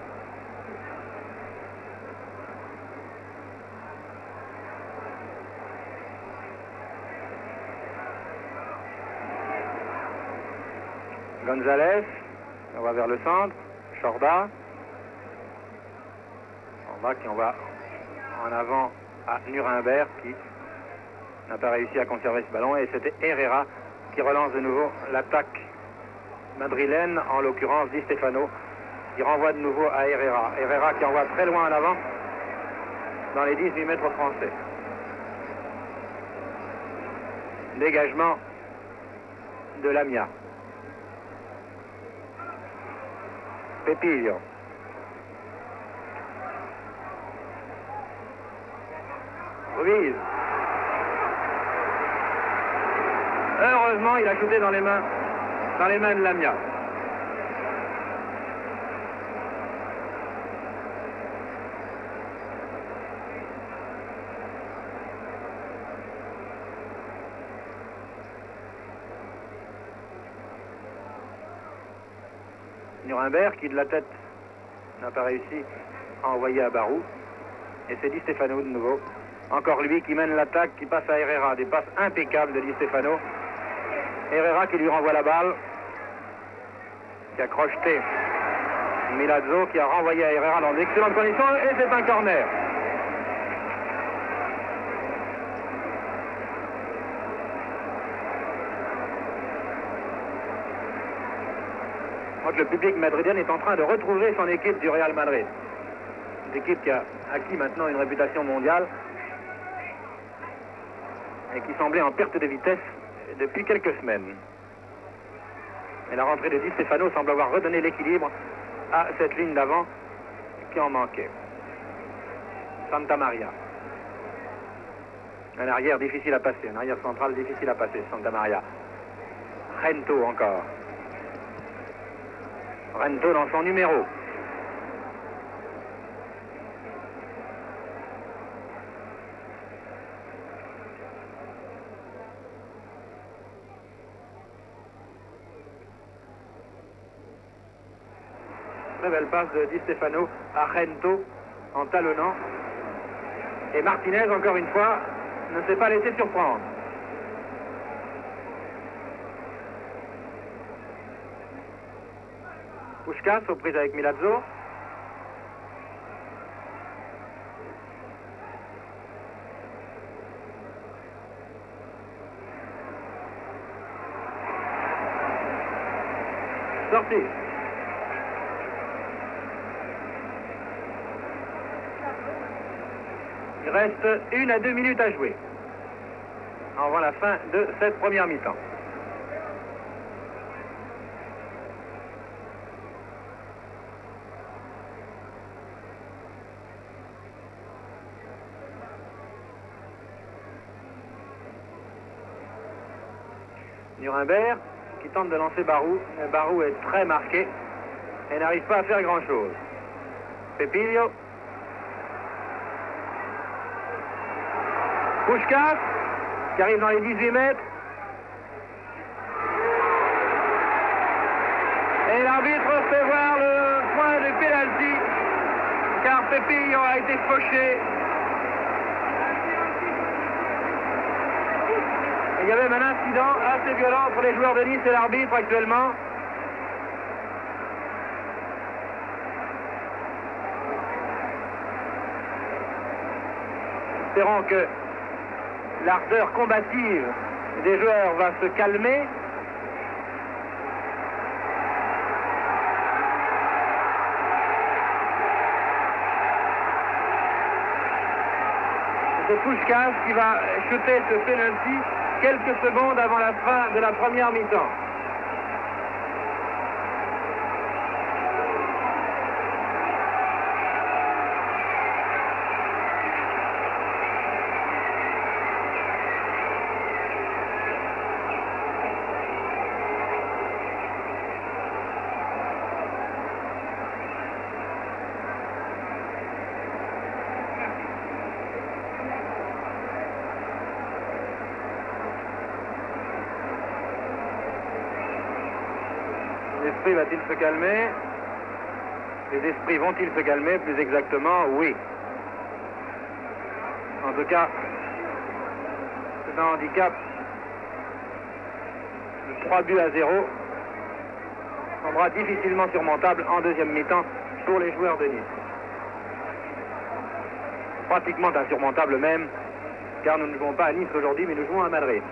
González, on va vers le centre. Chorda. Chorda qui envoie en avant à Nuremberg qui n'a pas réussi à conserver ce ballon. Et c'était Herrera qui relance de nouveau l'attaque madrilène, en l'occurrence Di Stefano, qui renvoie de nouveau à Herrera. Herrera qui envoie très loin en avant dans les 18 mètres français. Dégagement de Lamia. Pépillo. Ruiz. Heureusement, il a shooté dans les mains de Lamia. Nuremberg qui de la tête n'a pas réussi à envoyer à Barou. Et c'est Di Stefano de nouveau. Encore lui qui mène l'attaque, qui passe à Herrera. Des passes impeccables de Di Stefano. Herrera qui lui renvoie la balle. Qui a crocheté Milazzo, qui a renvoyé à Herrera dans d'excellentes conditions. Et c'est un corner. Donc le public madrilène est en train de retrouver son équipe du Real Madrid. Une équipe qui a acquis maintenant une réputation mondiale et qui semblait en perte de vitesse depuis quelques semaines. Et la rentrée de Di Stefano semble avoir redonné l'équilibre à cette ligne d'avant qui en manquait. Santa Maria. Un arrière difficile à passer, un arrière central difficile à passer, Santa Maria. Rento encore. Rento dans son numéro. Très belle passe de Di Stefano à Rento en talonnant. Et Martinez, encore une fois, ne s'est pas laissé surprendre. Puskás aux prises avec Milazzo. Sorti. Il reste 1 à 2 minutes à jouer avant la fin de cette première mi-temps. Nuremberg qui tente de lancer Barou. Barou est très marqué et n'arrive pas à faire grand-chose. Pepilio. Puskás qui arrive dans les 18 mètres. Et l'arbitre fait voir le point de pénalty car Pepillo a été fauché. Il y a même un incident assez violent entre les joueurs de Nice et l'arbitre actuellement. Espérons que l'ardeur combative des joueurs va se calmer. C'est Puskás qui va shooter ce penalty quelques secondes avant la fin de la première mi-temps. L'esprit va-t-il se calmer? Les esprits vont-ils se calmer? Plus exactement, oui. En tout cas, c'est un handicap de 3 buts à 0. Sera difficilement surmontable en deuxième mi-temps pour les joueurs de Nice. Pratiquement insurmontable même, car nous ne jouons pas à Nice aujourd'hui, mais nous jouons à Madrid.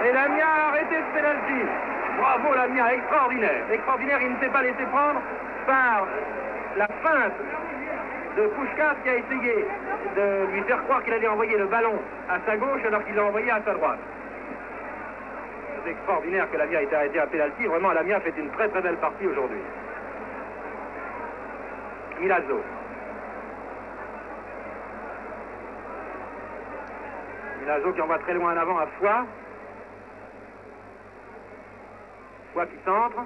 Et Lamia a arrêté ce penalty. Bravo Lamia, extraordinaire. Extraordinaire, il ne s'est pas laissé prendre par la feinte de Puskás qui a essayé de lui faire croire qu'il allait envoyer le ballon à sa gauche alors qu'il l'a envoyé à sa droite. C'est extraordinaire que Lamia ait été arrêté à penalty. Vraiment, Lamia fait une très très belle partie aujourd'hui. Milazzo. Milazzo qui envoie très loin en avant à Foix. Qui centre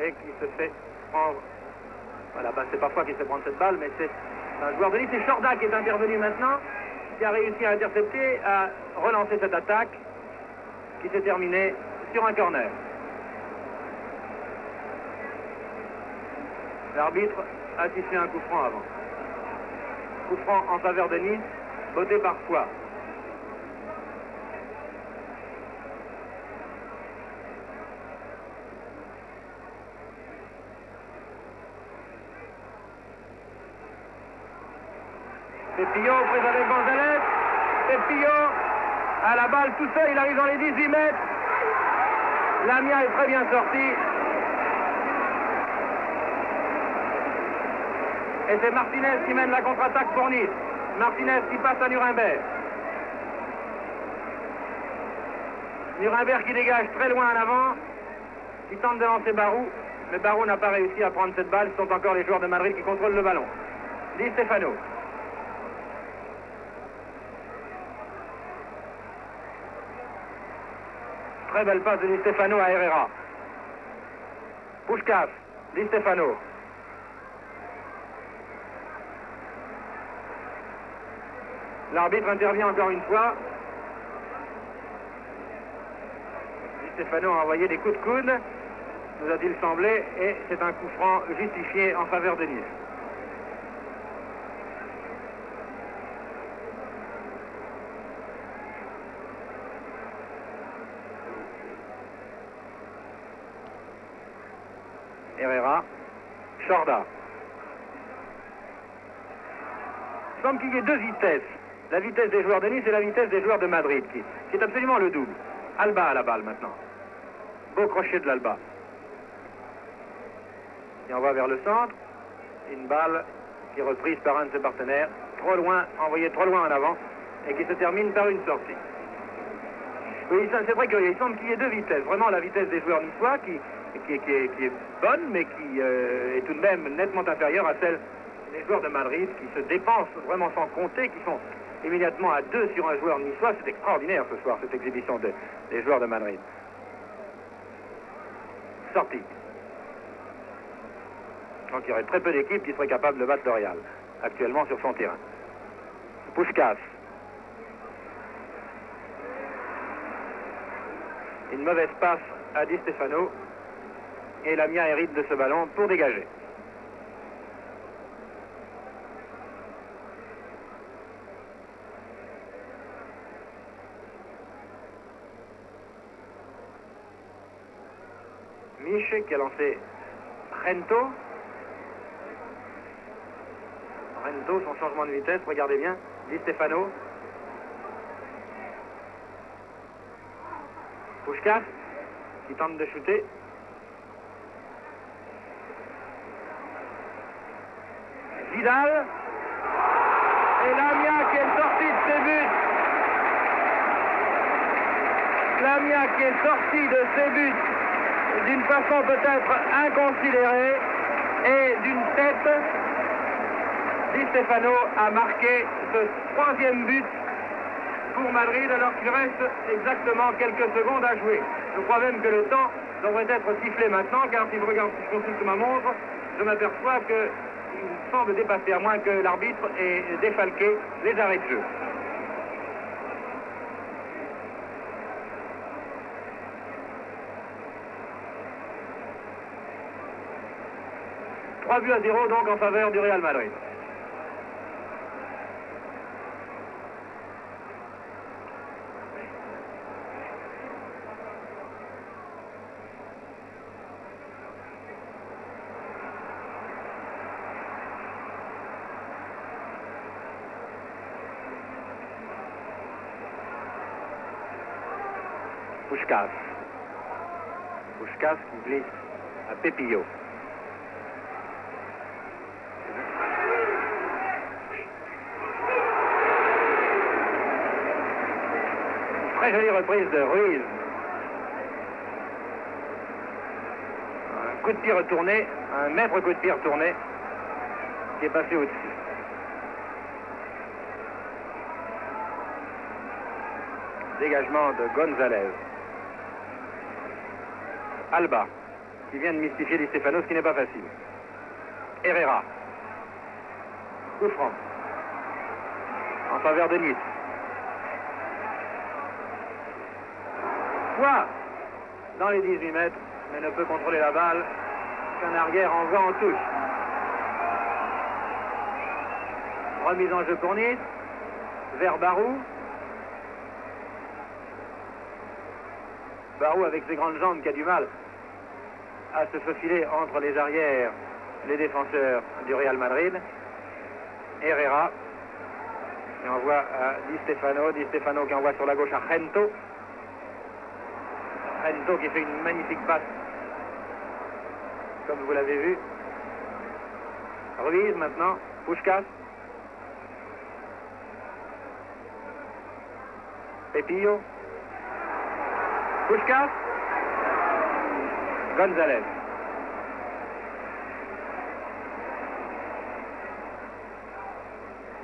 et qui se fait prendre. Voilà, c'est pas Foix qui se fait prendre cette balle, mais c'est un joueur de Nice. C'est Chorda qui est intervenu maintenant, qui a réussi à intercepter, à relancer cette attaque qui s'est terminée sur un corner. L'arbitre a sifflé un coup franc avant. Coup franc en faveur de Nice, botté par Foix. Pépillot prise avec Gonzalez. Pépillot à la balle tout seul, il arrive dans les 18 mètres. Lamia est très bien sorti. Et c'est Martinez qui mène la contre-attaque pour Nice. Martinez qui passe à Nuremberg. Nuremberg qui dégage très loin en avant, qui tente de lancer Barou, mais Barou n'a pas réussi à prendre cette balle. Ce sont encore les joueurs de Madrid qui contrôlent le ballon. Di Stefano. Très belle passe de Di Stefano à Herrera. Puskás, Di Stefano. L'arbitre intervient encore une fois. Di Stefano a envoyé des coups de coude, nous a-t-il semblé, et c'est un coup franc justifié en faveur de Nice. Herrera, Chorda. Il semble qu'il y ait deux vitesses. La vitesse des joueurs de Nice et la vitesse des joueurs de Madrid, qui est absolument le double. Alba à la balle maintenant. Beau crochet de l'Alba. Il envoie vers le centre. Une balle qui est reprise par un de ses partenaires. Trop loin, envoyée trop loin en avant. Et qui se termine par une sortie. Oui, c'est vrai qu'il semble qu'il y ait deux vitesses. Vraiment la vitesse des joueurs niçois qui est bonne, mais qui est tout de même nettement inférieure à celle des joueurs de Madrid, qui se dépensent vraiment sans compter, qui sont immédiatement à deux sur un joueur niçois. C'est extraordinaire ce soir, cette exhibition des joueurs de Madrid. Sortie. Donc il y aurait très peu d'équipes qui seraient capables de battre le Real, actuellement sur son terrain. Puskás. Une mauvaise passe à Di Stefano. Et Lamia hérite de ce ballon pour dégager. Mich qui a lancé Rento. Rento, son changement de vitesse, regardez bien. Di Stefano. Puskás qui tente de shooter. Vidal. Et Lamia qui est sorti de ses buts. Lamia qui est sorti de ses buts d'une façon peut-être inconsidérée et d'une tête. Di Stefano a marqué ce troisième but pour Madrid alors qu'il reste exactement quelques secondes à jouer. Je crois même que le temps devrait être sifflé maintenant, car si je regarde, si je consulte ma montre, je m'aperçois qu'il semble dépasser, à moins que l'arbitre ait défalqué les arrêts de jeu. Trois buts à 0 donc en faveur du Real Madrid. Puskás. Puskás qui glisse à Pépillot. Très jolie reprise de Ruiz. Un coup de pied retourné, un maître coup de pied retourné qui est passé au-dessus. Dégagement de Gonzalez. Alba, qui vient de mystifier Di Stefano, ce qui n'est pas facile. Herrera. Coup franc. En faveur de Nice. Foix dans les 18 mètres, mais ne peut contrôler la balle qu'un arrière en vent en touche. Remise en jeu pour Nice. Vers Barou. Barou avec ses grandes jambes qui a du mal à se faufiler entre les arrières, les défenseurs du Real Madrid. Herrera qui envoie à Di Stefano qui envoie sur la gauche à Gento. Gento qui fait une magnifique passe, comme vous l'avez vu. Ruiz maintenant, Puskás. Pepillo. Puskás. González.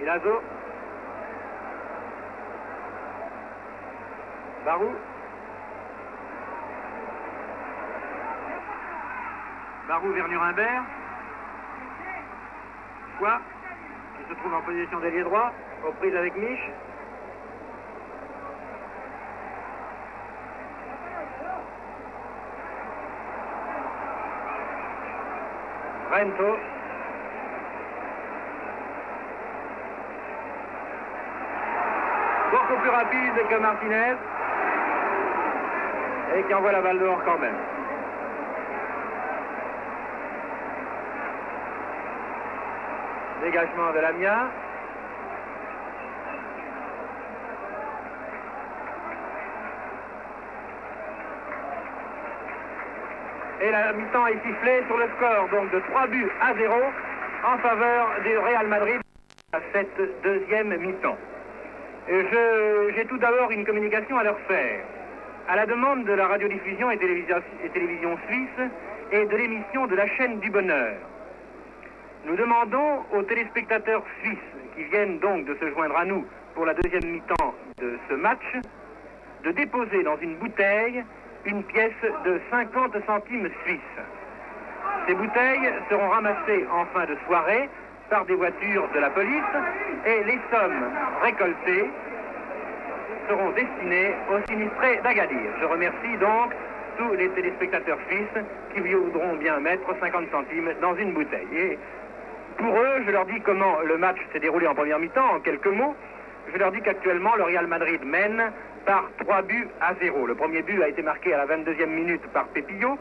Milazzo. Barou. Barou vers Nuremberg. Quoi qui se trouve en position d'ailier droit, aux prises avec Mich. Gento. Beaucoup plus rapide que Martinez. Et qui envoie la balle dehors quand même. Dégagement de Lamia. Et la mi-temps est sifflée sur le score donc de 3-0 en faveur du Real Madrid à cette deuxième mi-temps. J'ai tout d'abord une communication à leur faire. À la demande de la radiodiffusion et télévision suisse et de l'émission de la chaîne du bonheur, nous demandons aux téléspectateurs suisses qui viennent donc de se joindre à nous pour la deuxième mi-temps de ce match de déposer dans une bouteille une pièce de 50 centimes suisses. Ces bouteilles seront ramassées en fin de soirée par des voitures de la police et les sommes récoltées seront destinées aux sinistrés d'Agadir. Je remercie donc tous les téléspectateurs suisses qui voudront bien mettre 50 centimes dans une bouteille. Et pour eux, je leur dis comment le match s'est déroulé en première mi-temps, en quelques mots. Je leur dis qu'actuellement, le Real Madrid mène par 3-0. Le premier but a été marqué à la 22e minute par Pepillo,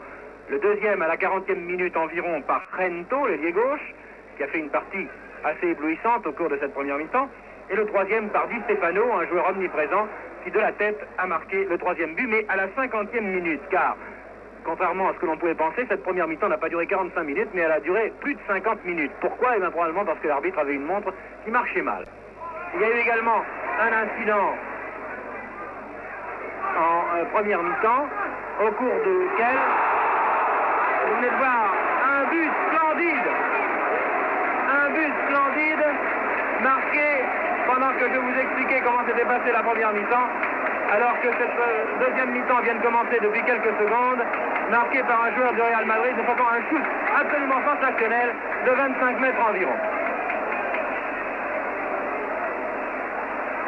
le deuxième à la 40e minute environ par Gento, l'ailier gauche, qui a fait une partie assez éblouissante au cours de cette première mi-temps, et le troisième par Di Stefano, un joueur omniprésent, qui de la tête a marqué le troisième but, mais à la 50e minute, car contrairement à ce que l'on pouvait penser, cette première mi-temps n'a pas duré 45 minutes, mais elle a duré plus de 50 minutes. Pourquoi? Eh bien, probablement parce que l'arbitre avait une montre qui marchait mal. Il y a eu également un incident en première mi-temps, au cours duquel vous venez de voir un but splendide, marqué pendant que je vous expliquais comment s'était passée la première mi-temps, alors que cette deuxième mi-temps vient de commencer depuis quelques secondes, marqué par un joueur du Real Madrid, faisant un shoot absolument sensationnel de 25 mètres environ.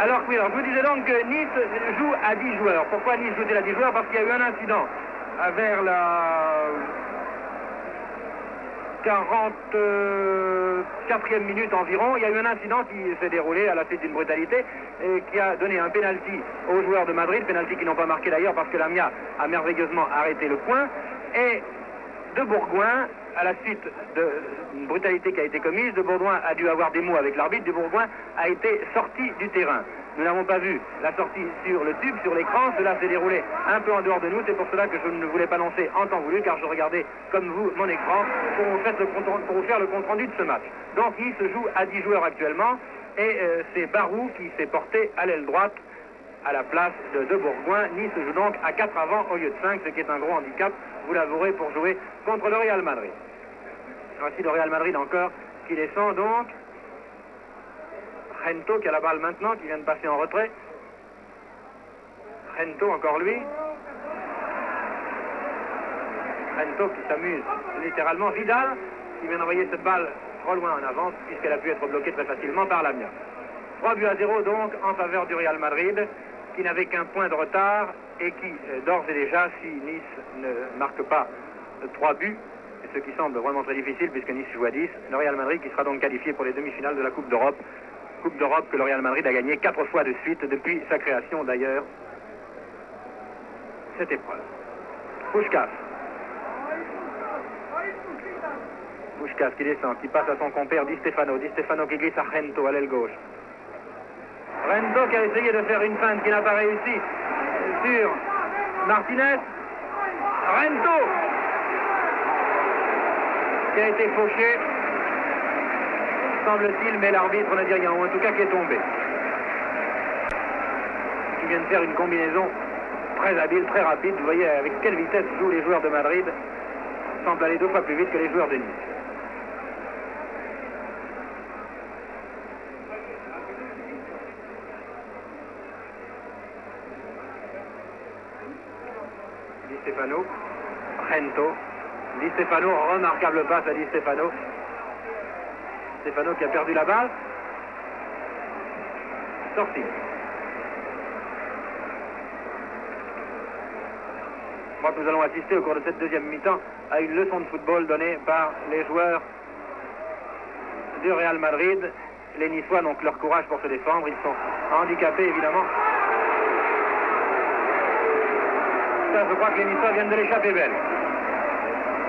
Alors, oui, alors, je vous disais donc que Nice joue à 10 joueurs. Pourquoi Nice joue-t-il à 10 joueurs? Parce qu'il y a eu un incident vers la 44e minute environ. Il y a eu un incident qui s'est déroulé à la suite d'une brutalité et qui a donné un pénalty aux joueurs de Madrid, pénalty qu'ils n'ont pas marqué d'ailleurs parce que Lamia a merveilleusement arrêté le point. Et De Bourgoin, à la suite d'une brutalité qui a été commise, De Bourgoin a dû avoir des mots avec l'arbitre. De Bourgoin a été sorti du terrain. Nous n'avons pas vu la sortie sur le tube, sur l'écran. Cela s'est déroulé un peu en dehors de nous. C'est pour cela que je ne voulais pas annoncer en temps voulu, car je regardais, comme vous, mon écran pour vous faire le compte-rendu de ce match. Donc, Nice joue à 10 joueurs actuellement. Et c'est Barou qui s'est porté à l'aile droite à la place de Bourgoin. Nice joue donc à 4 avant au lieu de 5, ce qui est un gros handicap, vous l'avouerez, pour jouer contre le Real Madrid. Voici le Real Madrid encore qui descend donc. Gento qui a la balle maintenant, qui vient de passer en retrait. Gento, encore lui. Gento qui s'amuse littéralement. Vidal qui vient d'envoyer cette balle trop loin en avance, puisqu'elle a pu être bloquée très facilement par Lamia. 3-0 donc en faveur du Real Madrid, qui n'avait qu'un point de retard et qui, d'ores et déjà, si Nice ne marque pas 3 buts, ce qui semble vraiment très difficile puisque Nice joue à 10, le Real Madrid qui sera donc qualifié pour les demi-finales de la Coupe d'Europe Coupe d'Europe que le Real Madrid a gagnée 4 fois de suite depuis sa création d'ailleurs. Cette épreuve. Puskás. Puskás qui descend, qui passe à son compère Di Stefano. Di Stefano qui glisse à Rento à l'aile gauche. Rento qui a essayé de faire une feinte qui n'a pas réussi sur Martinez. Rento qui a été fauché, semble-t-il, mais l'arbitre ne dit rien, ou en tout cas qui est tombé. Qui vient de faire une combinaison très habile, très rapide. Vous voyez avec quelle vitesse jouent les joueurs de Madrid. Ils semblent aller 2 fois plus vite que les joueurs de Nice. Di Stefano, Rento. Di Stefano, remarquable passe à Di Stefano. Stefano qui a perdu la balle. Sorti. Je crois que nous allons assister au cours de cette deuxième mi-temps à une leçon de football donnée par les joueurs du Real Madrid. Les Niçois n'ont que leur courage pour se défendre. Ils sont handicapés évidemment. Ça, je crois que les Niçois viennent de l'échapper belle.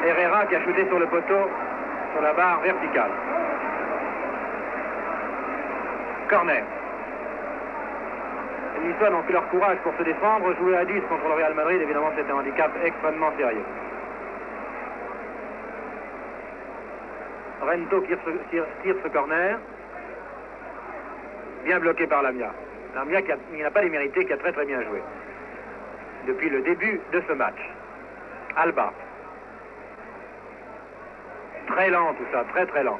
Herrera qui a shooté sur le poteau, sur la barre verticale. Corner. Les Niçois n'ont que leur courage pour se défendre. Jouer à 10 contre le Real Madrid, évidemment, c'est un handicap extrêmement sérieux. Rento tire ce corner. Bien bloqué par Lamia. Lamia qui n'a pas démérité, qui a très très bien joué. Depuis le début de ce match. Alba. Très lent tout ça, très très lent.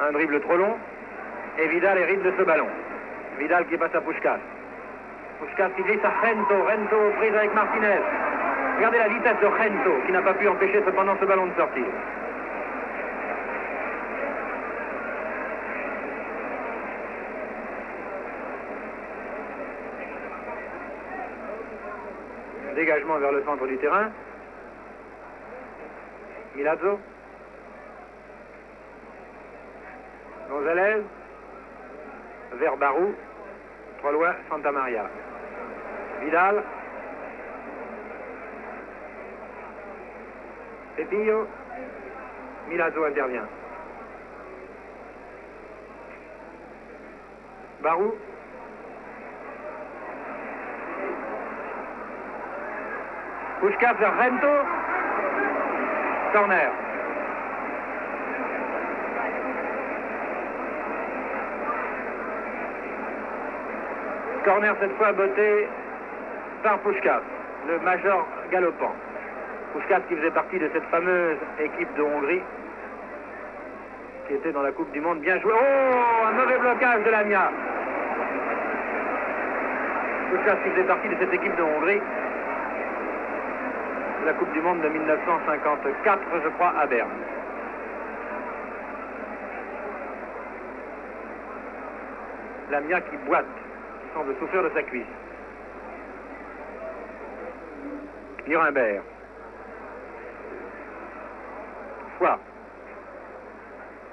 Un dribble trop long. Et Vidal hérite de ce ballon. Vidal qui passe à Puskás. Puskás qui glisse à Rento. Rento prise avec Martinez. Regardez la vitesse de Rento qui n'a pas pu empêcher cependant ce ballon de sortir. Dégagement vers le centre du terrain. Milazzo. González. Vers Barou. Trop loin, Santa Maria. Vidal. Pepillo. Milazzo intervient. Barou. Puskás vers Rento. Corner. Corner cette fois botté par Puskás, le major galopant. Puskás qui faisait partie de cette fameuse équipe de Hongrie qui était dans la Coupe du Monde. Bien joué. Oh, un mauvais blocage de Lamia. Puskás qui faisait partie de cette équipe de Hongrie. La Coupe du Monde de 1954, je crois, à Berne. Lamia qui boite, qui semble souffrir de sa cuisse. Nuremberg. Foix.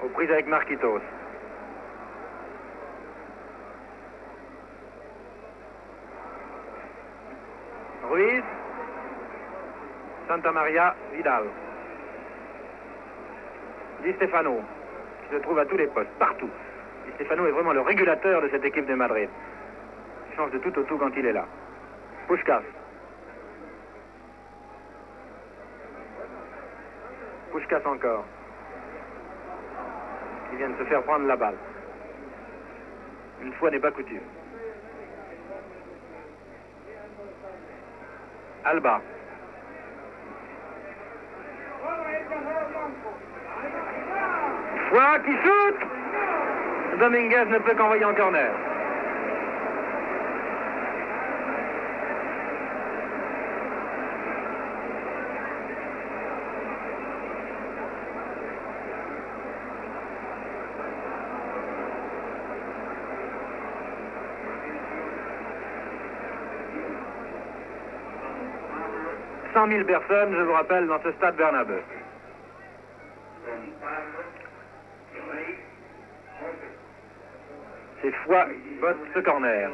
Aux prises avec Marquitos. Ruiz. Santa Maria, Vidal. Di Stefano, qui se trouve à tous les postes, partout. Di Stefano est vraiment le régulateur de cette équipe de Madrid. Il change de tout au tout quand il est là. Puskás. Puskás encore. Qui vient de se faire prendre la balle. Une fois n'est pas coutume. Alba. Foix qui shoot. Dominguez ne peut qu'envoyer en corner. « 100 000 personnes, je vous rappelle, dans ce stade Bernabeu. C'est Foix qui botte ce corner.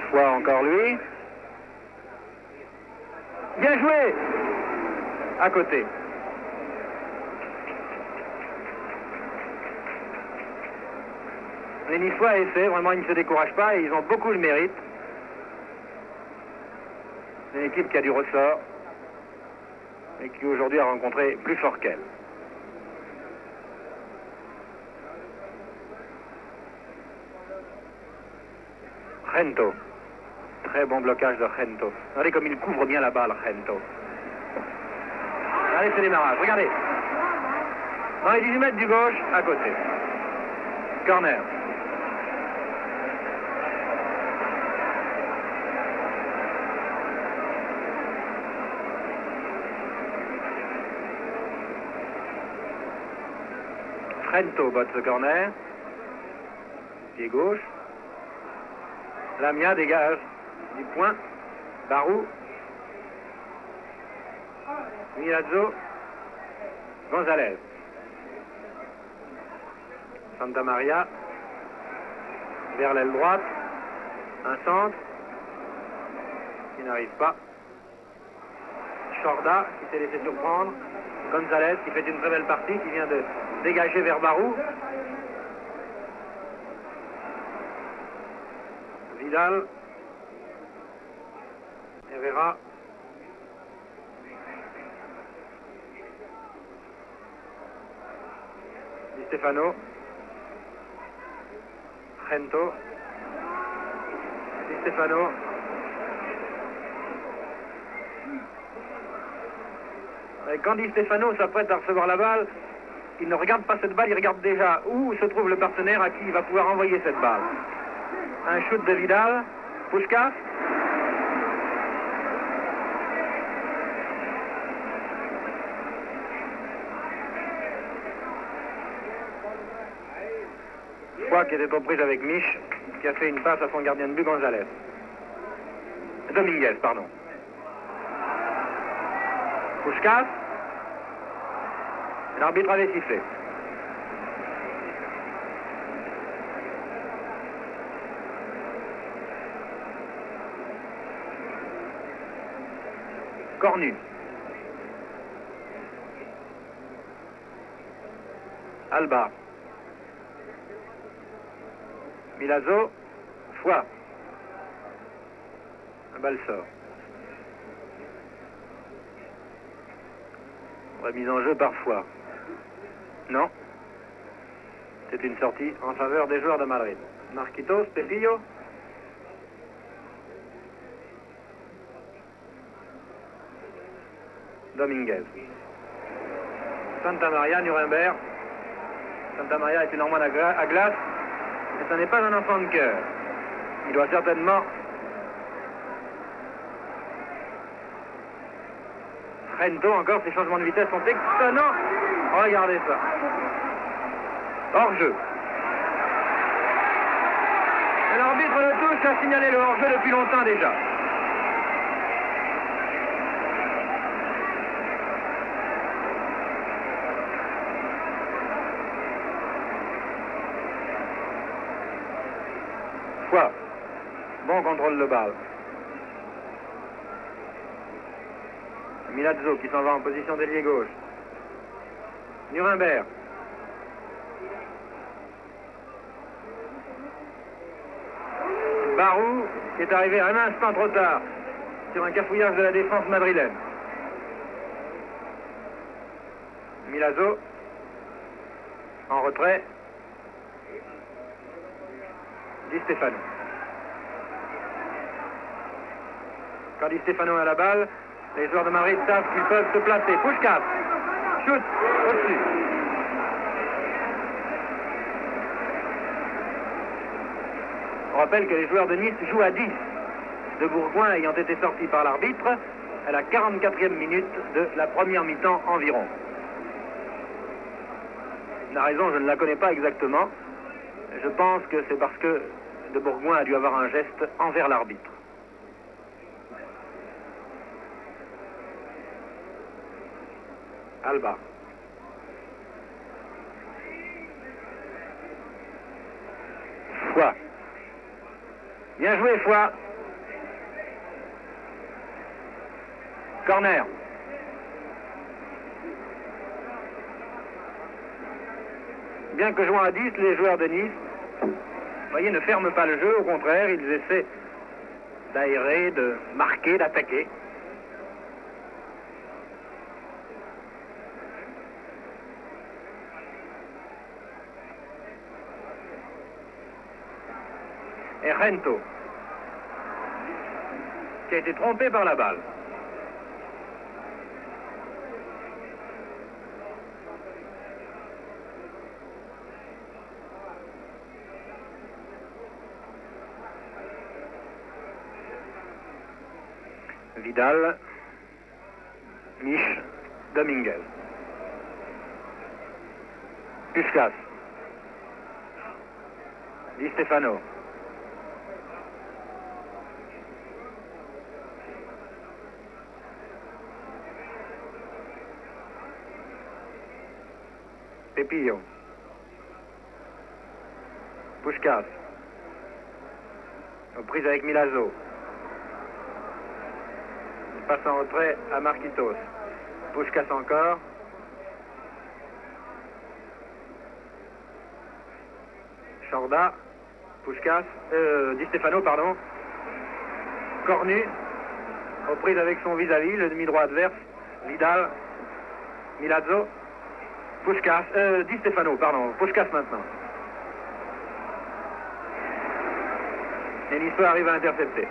Foix encore lui. Bien joué. À côté. Les Niçois essaient, vraiment ils ne se découragent pas et ils ont beaucoup le mérite. C'est une équipe qui a du ressort et qui aujourd'hui a rencontré plus fort qu'elle. Gento. Très bon blocage de Gento. Regardez comme il couvre bien la balle, Gento. Allez, c'est démarrage. Regardez. Dans les 18 mètres du gauche, à côté. Corner. Gento botte ce corner. Pied gauche. Lamia dégage du point. Barou. Milazzo. Gonzalez. Santa Maria. Vers l'aile droite. Un centre. Qui n'arrive pas. Chorda qui s'est laissé surprendre. Gonzalez qui fait une très belle partie, qui vient de dégager vers Barou. Vidal. Herrera. Di Stefano. Gento. Di Stefano. Et quand Di Stefano s'apprête à recevoir la balle, il ne regarde pas cette balle, il regarde déjà où se trouve le partenaire à qui il va pouvoir envoyer cette balle. Un shoot de Vidal. Puskás. Foix qui était aux prises avec Mich, qui a fait une passe à son gardien de but, Gonzalez. Dominguez, pardon. Puskás. L'arbitre avait sifflé. Cornu. Alba. Milazzo. Foix. La balle sort. Remise en jeu par Foix. Non. C'est une sortie en faveur des joueurs de Madrid. Marquitos, Pepillo. Dominguez. Santa Maria, Nuremberg. Santa Maria est une Normande à glace. Et ce n'est pas un enfant de cœur. Il doit certainement... Gento, encore, ses changements de vitesse sont étonnants. Regardez ça. Hors-jeu. L'arbitre de touche a signalé le hors-jeu depuis longtemps déjà. Foix. Bon contrôle de balle. Milazzo qui s'en va en position d'ailier gauche. Nuremberg. Barou qui est arrivé un instant trop tard sur un cafouillage de la défense madrilène. Milazzo en retrait. Di Stefano. Quand Di Stefano a la balle, les joueurs de Madrid savent qu'ils peuvent se placer. Puskás. Shoot. Au-dessus. On rappelle que les joueurs de Nice jouent à 10. De Bourgoin ayant été sortis par l'arbitre à la 44e minute de la première mi-temps environ. La raison, je ne la connais pas exactement. Je pense que c'est parce que de Bourgoin a dû avoir un geste envers l'arbitre. Alba. Foy. Bien joué, Foy. Corner. Bien que jouant à 10, les joueurs de Nice, vous voyez, ne ferment pas le jeu. Au contraire, ils essaient d'aérer, de marquer, d'attaquer. Et Rento, qui a été trompé par la balle. Vidal, Mich, Dominguez. Puskas. Di Stefano. Pepillo. Puskas. Aux prises avec Milazzo. Il passe en retrait à Marquitos. Puskas encore. Chorda. Puskas. Di Stefano, pardon. Cornu. Aux prises avec son vis-à-vis, le demi-droit adverse. Vidal. Milazzo. Puskas, Di Stefano, pardon, Puskas maintenant. Et Niçois arrive à intercepter.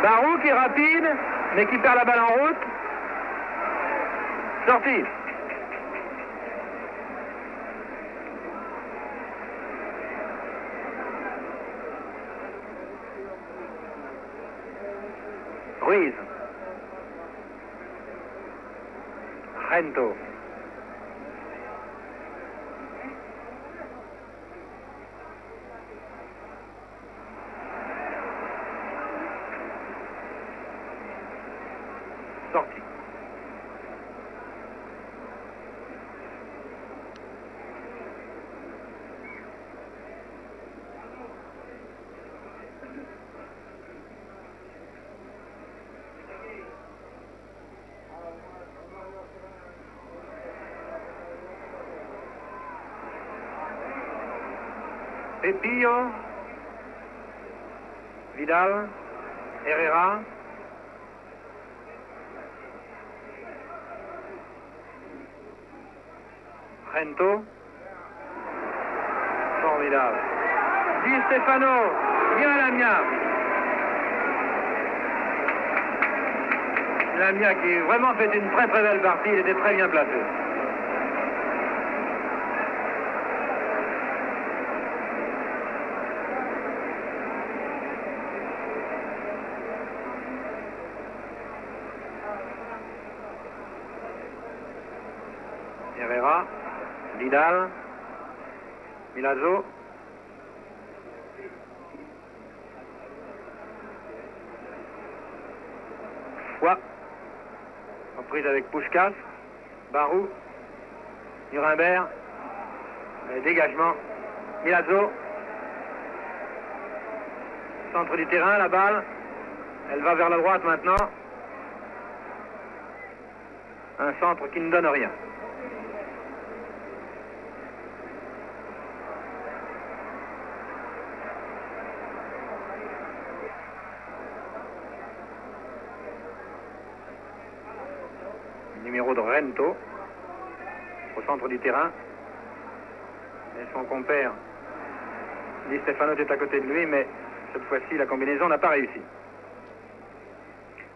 Barou qui est rapide, mais qui perd la balle en route. Sortie. Ruiz. Rento. Sorti. Pepillo, Vidal, Herrera, Rento, formidable. Di Stefano, bien Lamia. Lamia qui vraiment fait une très très belle partie, il était très bien placé. Herrera, Vidal, Milazzo, Foy, reprise avec Puskas, Barou, Nuremberg, dégagement, Milazzo, centre du terrain, la balle, elle va vers la droite maintenant, un centre qui ne donne rien. Numéro de Rento au centre du terrain et son compère Di Stefano est à côté de lui, mais cette fois-ci la combinaison n'a pas réussi.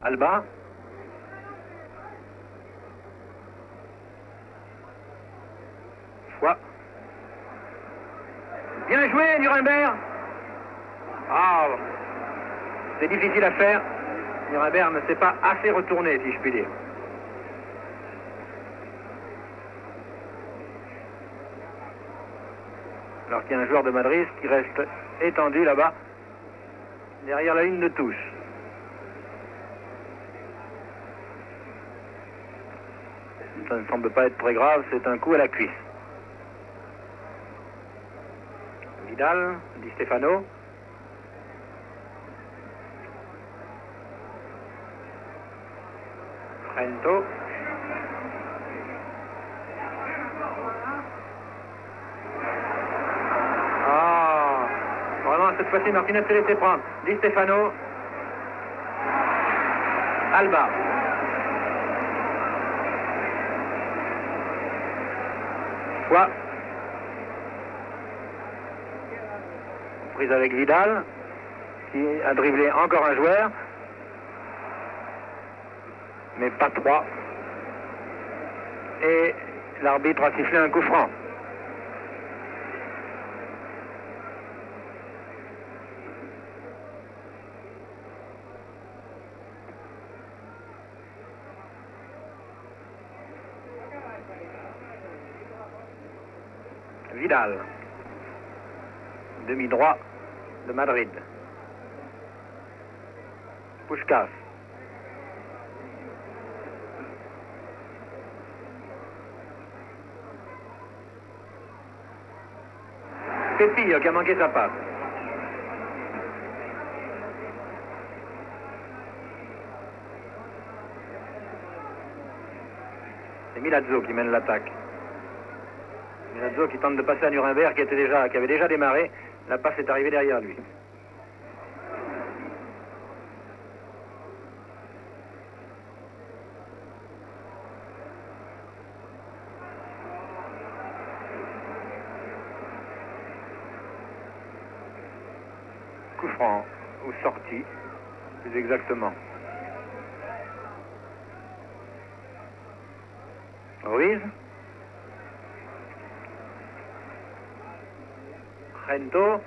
Alba, Foy, bien joué Nuremberg. Ah, c'est difficile à faire. Nuremberg ne s'est pas assez retourné, si je puis dire. qu'il y a un joueur de Madrid qui reste étendu là-bas, derrière la ligne de touche. Ça ne semble pas être très grave, c'est un coup à la cuisse. Vidal, Di Stefano. Rento. Ah, vraiment cette fois-ci Martinez s'est laissé prendre. Di Stefano. Alba. Quoi? Prise avec Vidal, qui a dribblé encore un joueur, mais pas trois. Et l'arbitre a sifflé un coup franc. Vidal, demi-droit de Madrid. Puskás. Pepillo qui a manqué sa passe. C'est Milazzo qui mène l'attaque. Milazzo qui tente de passer à Nuremberg qui avait déjà démarré. La passe est arrivée derrière lui. Coup franc ou sortie, plus exactement. Ruiz. Rento.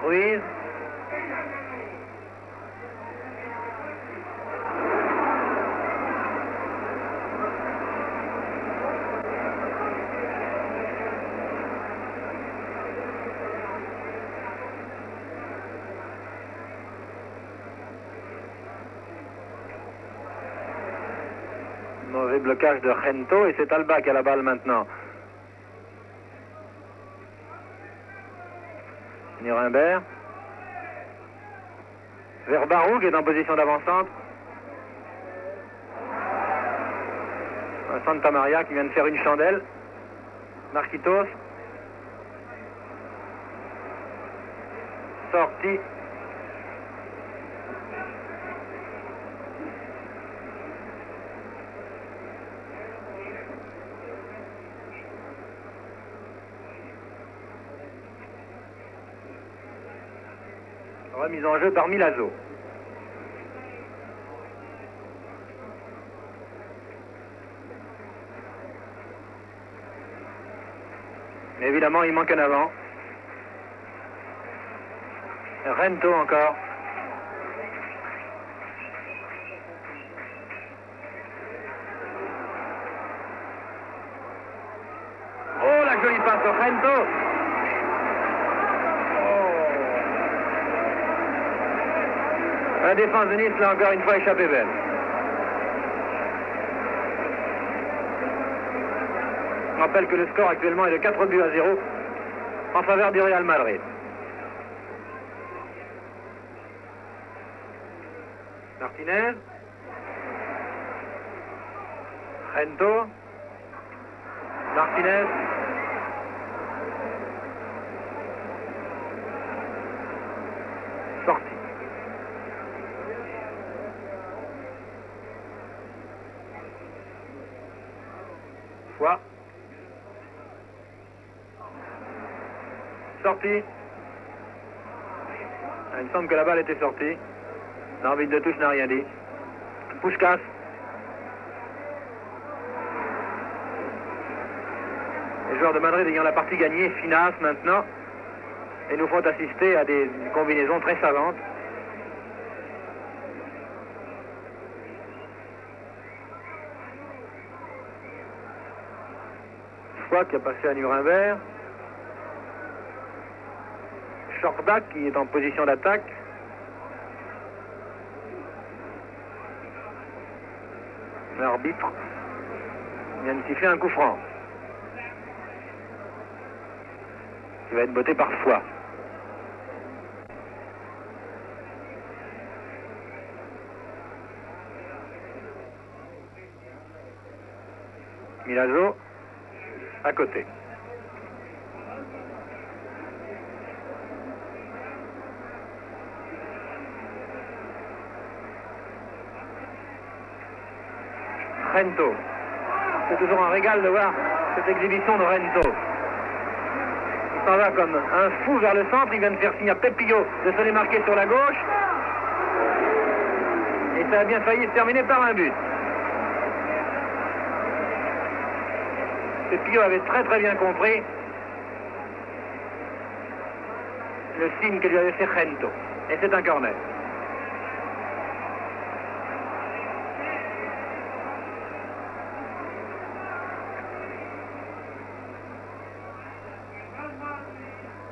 Ruiz. Mauvais blocage de Rento et c'est Alba qui a la balle maintenant. Nuremberg. Vers Barou qui est en position d'avant-centre. Santa Maria qui vient de faire une chandelle. Marquitos. Sorti. Remise en jeu par Milazzo. Mais évidemment, il manque un avant. Rento encore. Oh, la jolie passe de Rento. La défense de Nice l'a encore une fois échappé belle. Je rappelle que le score actuellement est de 4-0 en faveur du Real Madrid. Martinez. Rento. Martinez. Sorti. Fois. Sorti. Il me semble que la balle était sortie. L'arbitre de touche n'a rien dit. Puskás. Les joueurs de Madrid ayant la partie gagnée financent maintenant et nous font assister à des combinaisons très savantes. Fois qui a passé à Nuremberg. Chorda qui est en position d'attaque. L'arbitre vient de siffler un coup franc qui va être botté par Foix. Milazzo à côté. Rento. C'est toujours un régal de voir cette exhibition de Rento. Il s'en va comme un fou vers le centre. Il vient de faire signe à Pepillo de se démarquer sur la gauche. Et ça a bien failli se terminer par un but. Pepillo avait très bien compris le signe que lui avait fait Rento. Et c'est un corner.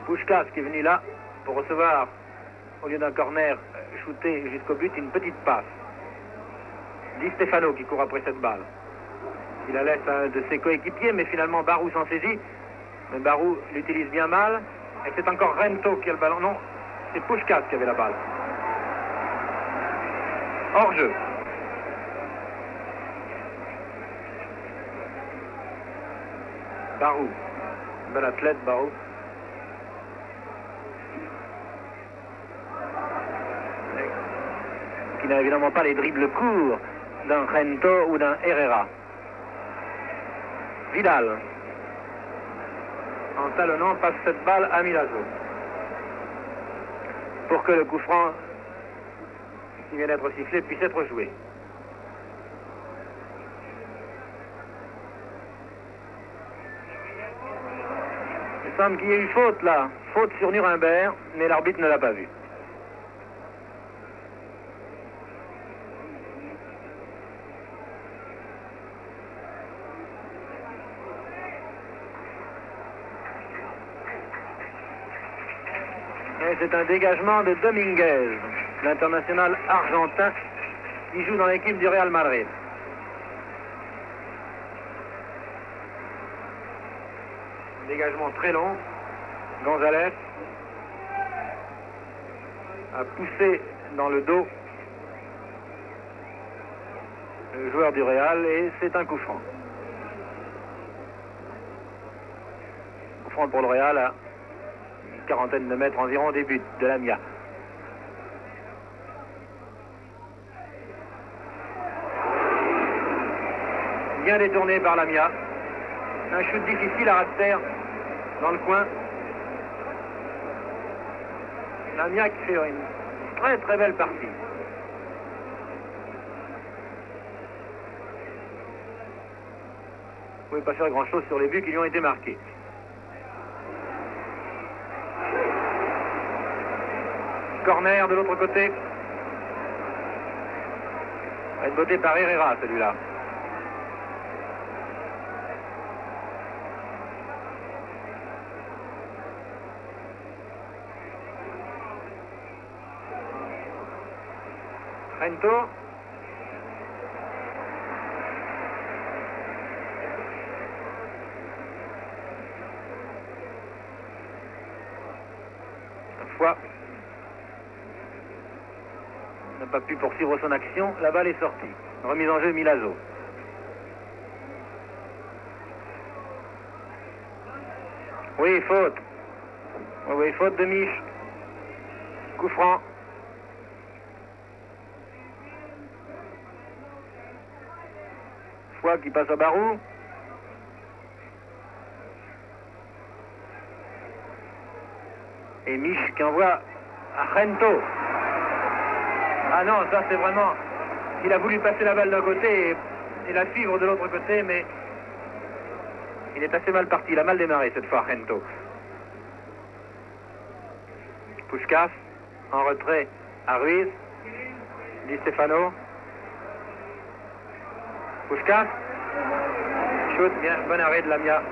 Puskás qui est venu là pour recevoir, au lieu d'un corner shooté jusqu'au but, une petite passe. Di Stefano qui court après cette balle. Il la laisse à un de ses coéquipiers, mais finalement Barou s'en saisit. Mais Barou l'utilise bien mal. Et c'est encore Rento qui a le ballon. Non, c'est Puskás qui avait la balle. Hors jeu. Barou. Bel athlète, Barou. Qui n'a évidemment pas les dribbles courts d'un Rento ou d'un Herrera. Vidal, en talonnant, passe cette balle à Milazzo. Pour que le coup franc qui vient d'être sifflé puisse être joué. Il semble qu'il y ait eu faute là. Faute sur Nuremberg, mais l'arbitre ne l'a pas vu. C'est un dégagement de Dominguez, l'international argentin qui joue dans l'équipe du Real Madrid. Un dégagement très long. González a poussé dans le dos le joueur du Real et c'est un coup franc. Coup franc pour le Real à quarantaine de mètres environ des buts de Lamia. Bien détourné par Lamia. Un shoot difficile à ras de terre dans le coin. Lamia qui fait une très belle partie. Vous ne pouvez pas faire grand chose sur les buts qui lui ont été marqués. Corner de l'autre côté. Va être botté par Herrera celui-là. Rento. Foix n'a pas pu poursuivre son action. La balle est sortie. Remise en jeu Milazzo. Oui, faute. Oui, faute de Mich. Coup franc. Foix qui passe à Barou. Et Mich qui envoie à Rento. Ah non, ça c'est vraiment... Il a voulu passer la balle d'un côté et la suivre de l'autre côté, mais il est assez mal parti. Il a mal démarré cette fois, Rento. Puskás en retrait à Ruiz. Di Stefano. Puskás. Shoot, bien, bon arrêt de Lamia.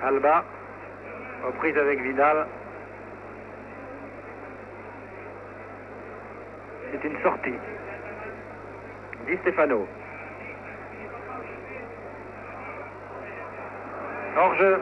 Alba, aux prises avec Vidal. C'est une sortie. Di Stefano. Hors-jeu.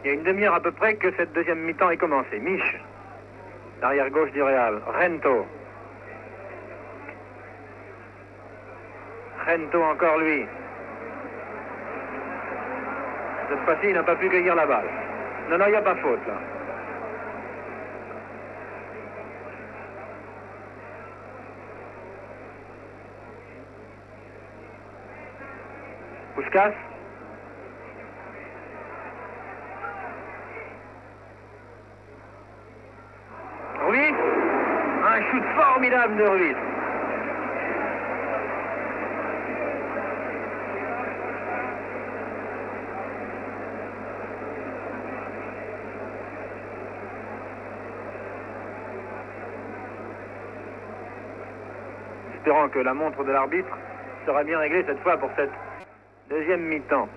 Il y a une demi-heure à peu près que cette deuxième mi-temps est commencée. Mich, l'arrière gauche du Real. Rento. Rento encore lui. Cette fois-ci, il n'a pas pu cueillir la balle. Non, non, il n'y a pas faute là. Puskas. Ruiz. Un shoot formidable de Ruiz. Espérant que la montre de l'arbitre sera bien réglée cette fois pour cette deuxième mi-temps.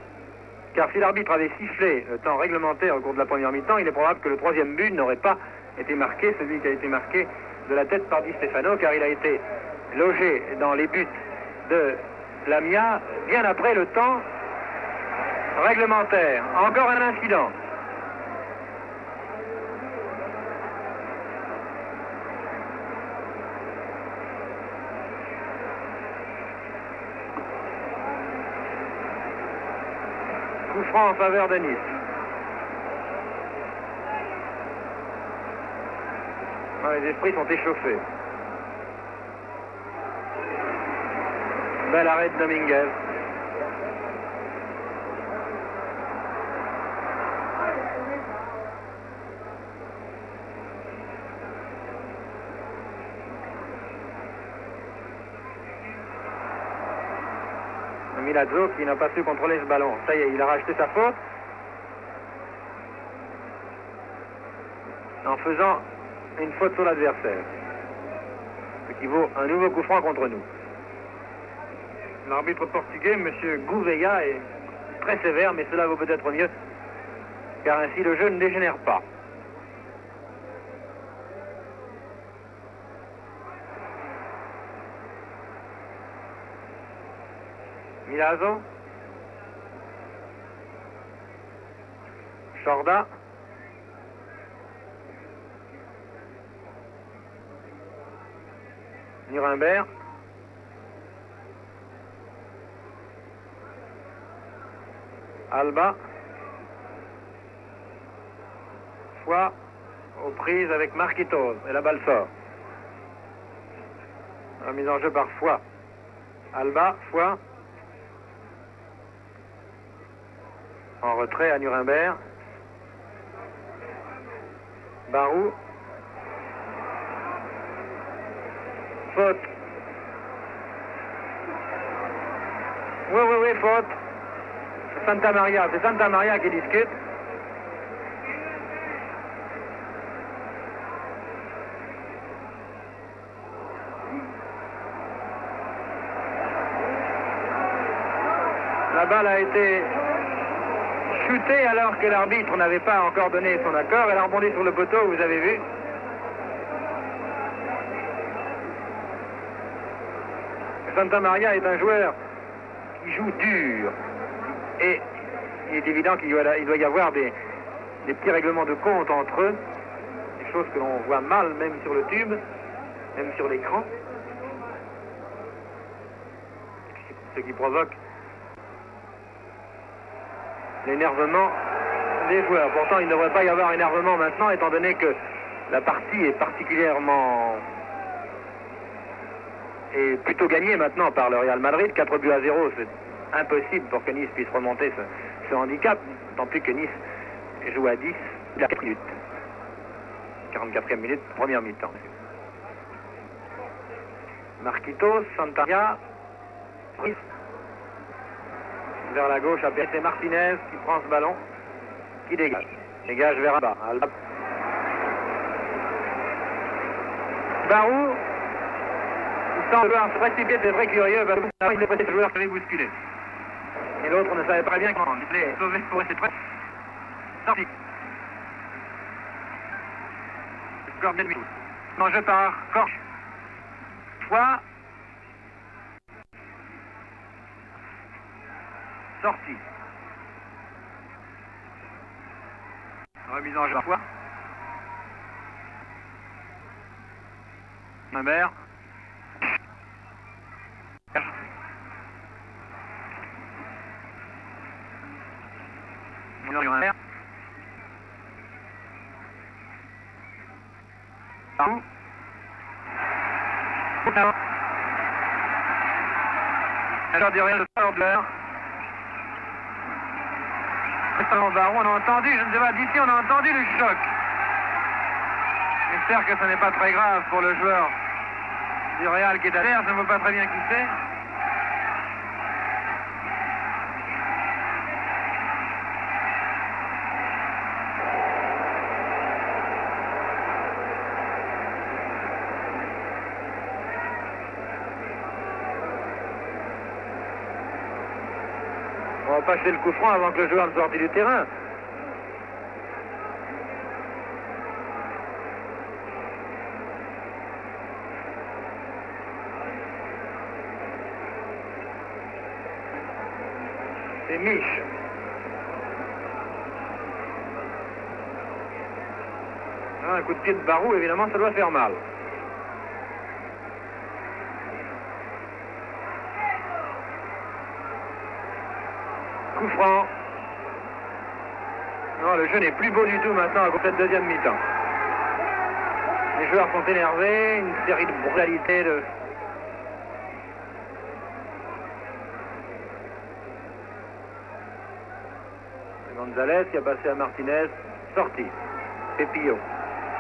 Car si l'arbitre avait sifflé le temps réglementaire au cours de la première mi-temps, il est probable que le troisième but n'aurait pas été marqué, celui qui a été marqué de la tête par Di Stefano, car il a été logé dans les buts de Lamia bien après le temps réglementaire. Encore un incident. Coup franc en faveur de Nice. Les esprits sont échauffés. Bel arrêt de Dominguez. Milazzo qui n'a pas su contrôler ce ballon. Ça y est, il a racheté sa faute en faisant une faute sur l'adversaire, ce qui vaut un nouveau coup franc contre nous. L'arbitre portugais, M. Gouveia, est très sévère, mais cela vaut peut-être mieux, car ainsi le jeu ne dégénère pas. Milazzo. Chorda. Nuremberg. Alba. Foy aux prises avec Marquitos. Et la balle sort. La mise en jeu par Foy. Alba, Foy. En retrait à Nuremberg. Barou. Faute. Oui, faute. Santa Maria, c'est Santa Maria qui discute. La balle a été shootée alors que l'arbitre n'avait pas encore donné son accord. Elle a rebondi sur le poteau, vous avez vu. Santa Maria est un joueur qui joue dur. Et il est évident qu'il doit y avoir des petits règlements de compte entre eux. Des choses que l'on voit mal même sur le tube, même sur l'écran. Ce qui provoque l'énervement des joueurs. Pourtant, il ne devrait pas y avoir énervement maintenant, étant donné que la partie est particulièrement... est plutôt gagnée maintenant par le Real Madrid. 4-0, c'est impossible pour que Nice puisse remonter ce handicap. Tant plus que Nice joue à 10, il a 4 minutes. 44e minute, première mi-temps. Marquitos, Santaria, vers la gauche. C'est Martinez qui prend ce ballon, qui dégage. Dégage vers bas. Alba. Barou, il semble vouloir se précipiter, c'est très curieux, parce qu'il est peut-être joueur qui avait bousculé. Et l'autre ne savait pas bien comment. Il voulait sauver pour rester prêt. Sorti. Score de demi. Non, je pars. Corche. Fois. Sorti. Remise en jeu. Fois. Humbert. Barou. Alors dit rien de l'heure. Barou, on a entendu, je ne sais pas, d'ici on a entendu le choc. J'espère que ce n'est pas très grave pour le joueur du Real qui est à terre, je ne vois pas très bien qui c'est. On va pas jeter le coup franc avant que le joueur ne sorte du terrain. C'est Mich. Un coup de pied de Barou, évidemment, ça doit faire mal. Coup franc. Non, le jeu n'est plus beau du tout maintenant à cette deuxième mi-temps. Les joueurs sont énervés, une série de brutalités de... Gonzalez qui a passé à Martinez, sorti. Pepillo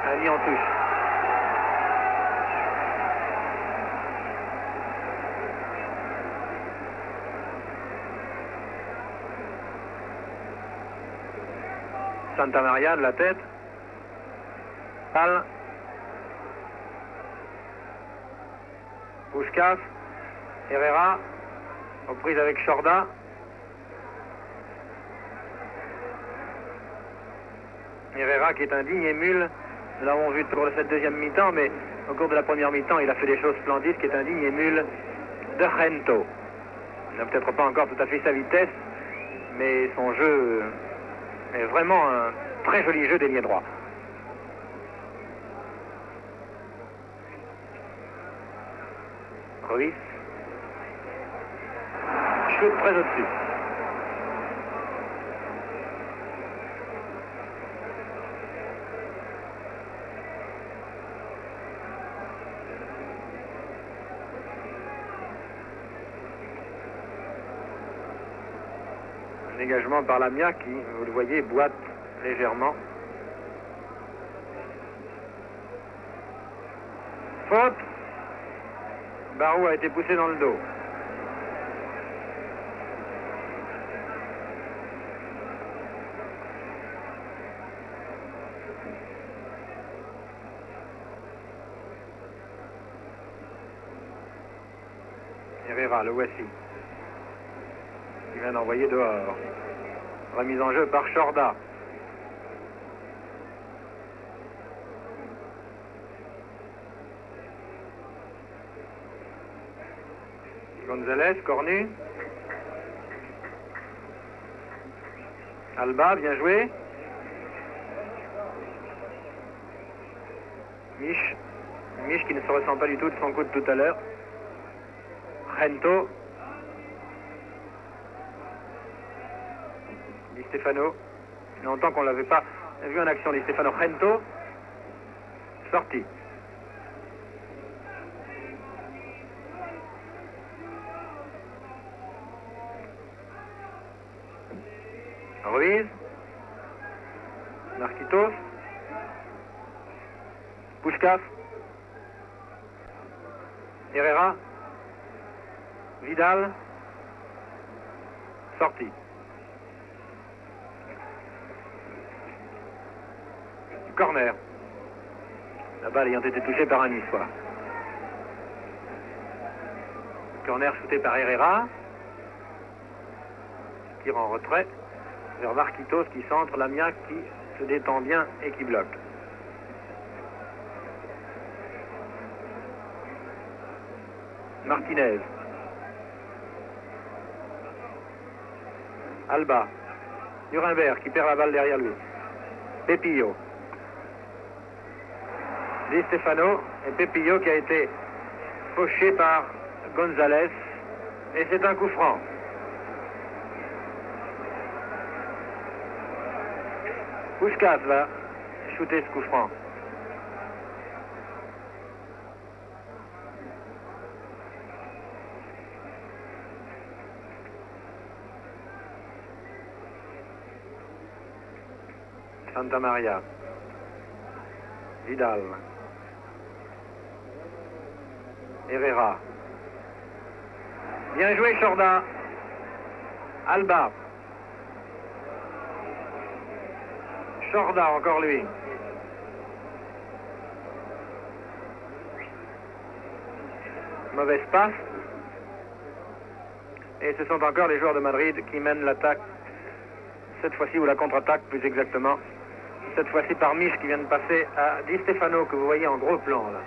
a mis en touche. Santa Maria de la tête. Al. Puskás. Herrera. Reprise avec Chorda. Herrera qui est un digne émule. Nous l'avons vu pour cette deuxième mi-temps, mais au cours de la première mi-temps, il a fait des choses splendides, qui est un digne émule de Gento. Il n'a peut-être pas encore tout à fait sa vitesse, mais son jeu est vraiment un très joli jeu d'ailier droit. Ruiz. Shoot très au-dessus. Dégagement par Lamia qui, vous le voyez, boite légèrement. Faute. Barou a été poussé dans le dos. Herrera, le voici. Il vient d'envoyer dehors. Remise en jeu par Chorda. Gonzalez, cornu. Alba, bien joué. Mich qui ne se ressent pas du tout de son coup de tout à l'heure. Gento. Di Stefano. Longtemps qu'on ne l'avait pas vu en action. Di Stefano. Gento. Sorti. Ruiz. Marquitos. Puskás. Herrera. Vidal. Sortie. Corner. La balle ayant été touchée par un Niçois. Corner shooté par Herrera. Tire en retrait vers Marquitos qui centre, Lamia qui se détend bien et qui bloque. Martinez. Alba. Nuremberg qui perd la balle derrière lui. Pepillo. Di Stefano et Pepillo qui a été fauché par Gonzalez. Et c'est un coup franc. Puskás va shooter ce coup franc. Santa Maria. Vidal. Herrera. Bien joué, Chorda. Alba. Chorda, encore lui. Mauvaise passe. Et ce sont encore les joueurs de Madrid qui mènent l'attaque. Cette fois-ci, ou la contre-attaque plus exactement. Cette fois-ci par Mich qui vient de passer à Di Stefano, que vous voyez en gros plan là.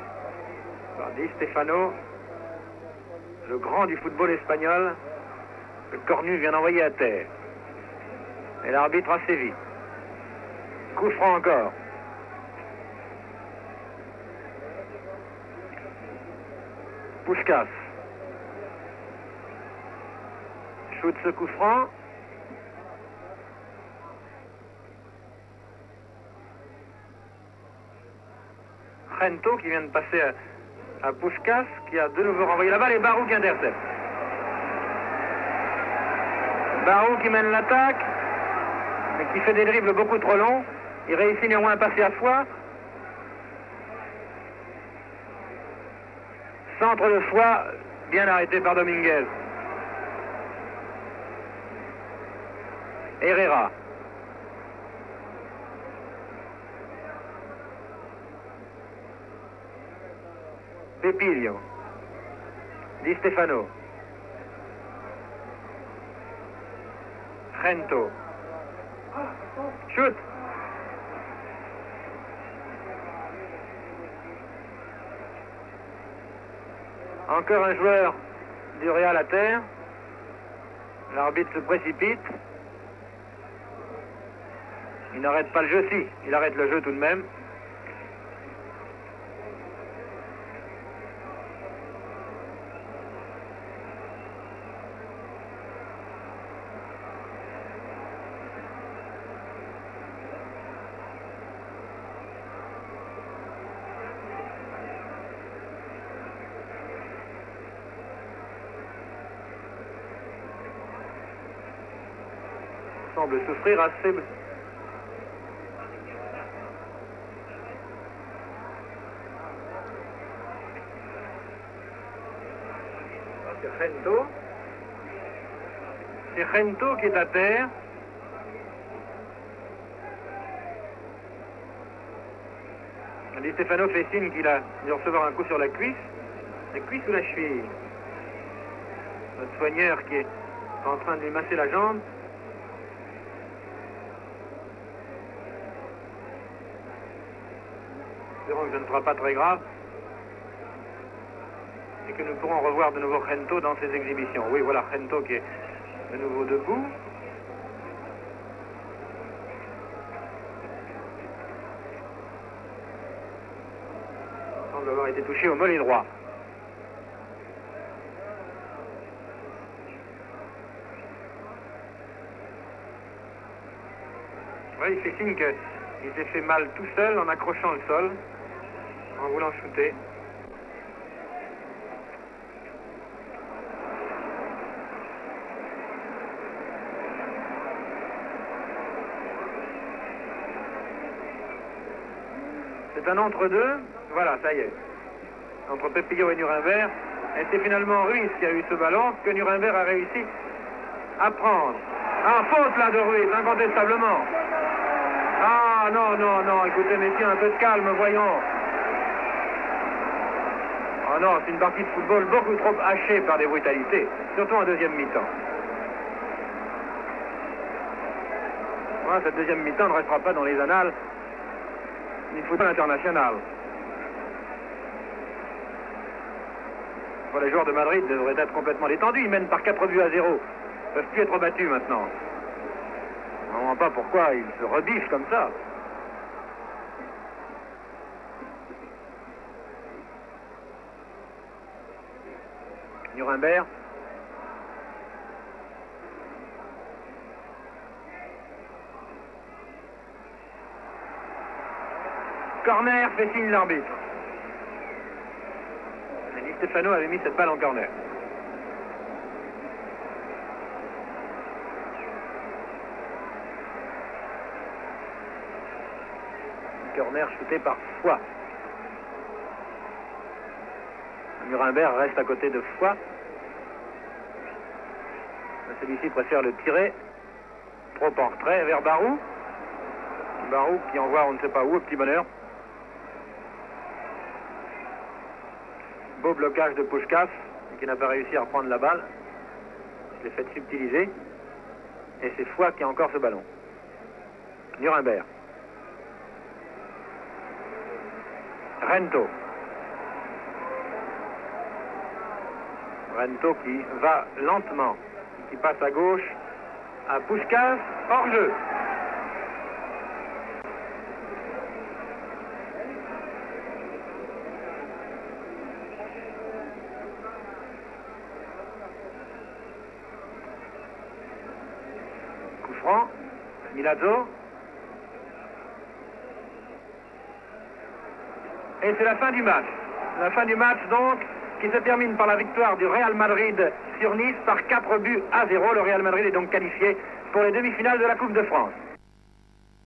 Par Di Stefano, le grand du football espagnol, le Cornu vient d'envoyer à terre. Et l'arbitre a sévi. Coup franc encore. Puskás. Shoot ce coup franc. Rento qui vient de passer à Puskás, qui a de nouveau renvoyé la balle, et Barou qui intercepte. Barou qui mène l'attaque, mais qui fait des dribbles beaucoup trop longs. Il réussit néanmoins à passer à Foix. Centre de Foix, bien arrêté par Dominguez. Herrera. Pepillo. Di Stefano. Rento. Shoot. Encore un joueur du Real à terre. L'arbitre se précipite. Il n'arrête pas le jeu, si. Il arrête le jeu tout de même. Semble souffrir assez. C'est Rento. C'est Rento qui est à terre. Di Stefano fait signe qu'il a dû recevoir un coup sur la cuisse ou la cheville. Notre soigneur qui est en train de lui masser la jambe. Espérons que ce ne sera pas très grave et que nous pourrons revoir de nouveau Rento dans ses exhibitions. Oui, voilà Rento qui est de nouveau debout. Il semble avoir été touché au mollet droit. Oui, il fait signe qu'il s'est fait mal tout seul en accrochant le sol, en voulant shooter. C'est un entre-deux, voilà, ça y est, entre Pepillo et Nuremberg. Et c'est finalement Ruiz qui a eu ce ballon, que Nuremberg a réussi à prendre. Ah, faute là de Ruiz, incontestablement. Ah non, non, non, écoutez messieurs, un peu de calme, voyons. Ah non, c'est une partie de football beaucoup trop hachée par des brutalités, surtout en deuxième mi-temps. Cette deuxième mi-temps ne restera pas dans les annales du football international. Les joueurs de Madrid devraient être complètement détendus. Ils mènent par 4 buts à 0. Ils ne peuvent plus être battus maintenant. Je ne comprends pas pourquoi ils se rebiffent comme ça. Nuremberg. Corner, fait signe l'arbitre. Di Stefano avait mis cette balle en corner. Corner shooté par Foy. Nuremberg reste à côté de Foy. Celui-ci préfère le tirer. Trop en retrait vers Barou. Barou qui envoie on ne sait pas où, au petit bonheur. Beau blocage de Puskás, qui n'a pas réussi à reprendre la balle. Il s'est fait subtiliser. Et c'est Foy qui a encore ce ballon. Nuremberg. Rento. Rento qui va lentement, qui passe à gauche à Puskás, hors jeu. Coup franc, Milazzo. Et c'est la fin du match. La fin du match donc, qui se termine par la victoire du Real Madrid sur Nice par 4 buts à 0. Le Real Madrid est donc qualifié pour les demi-finales de la Coupe de France.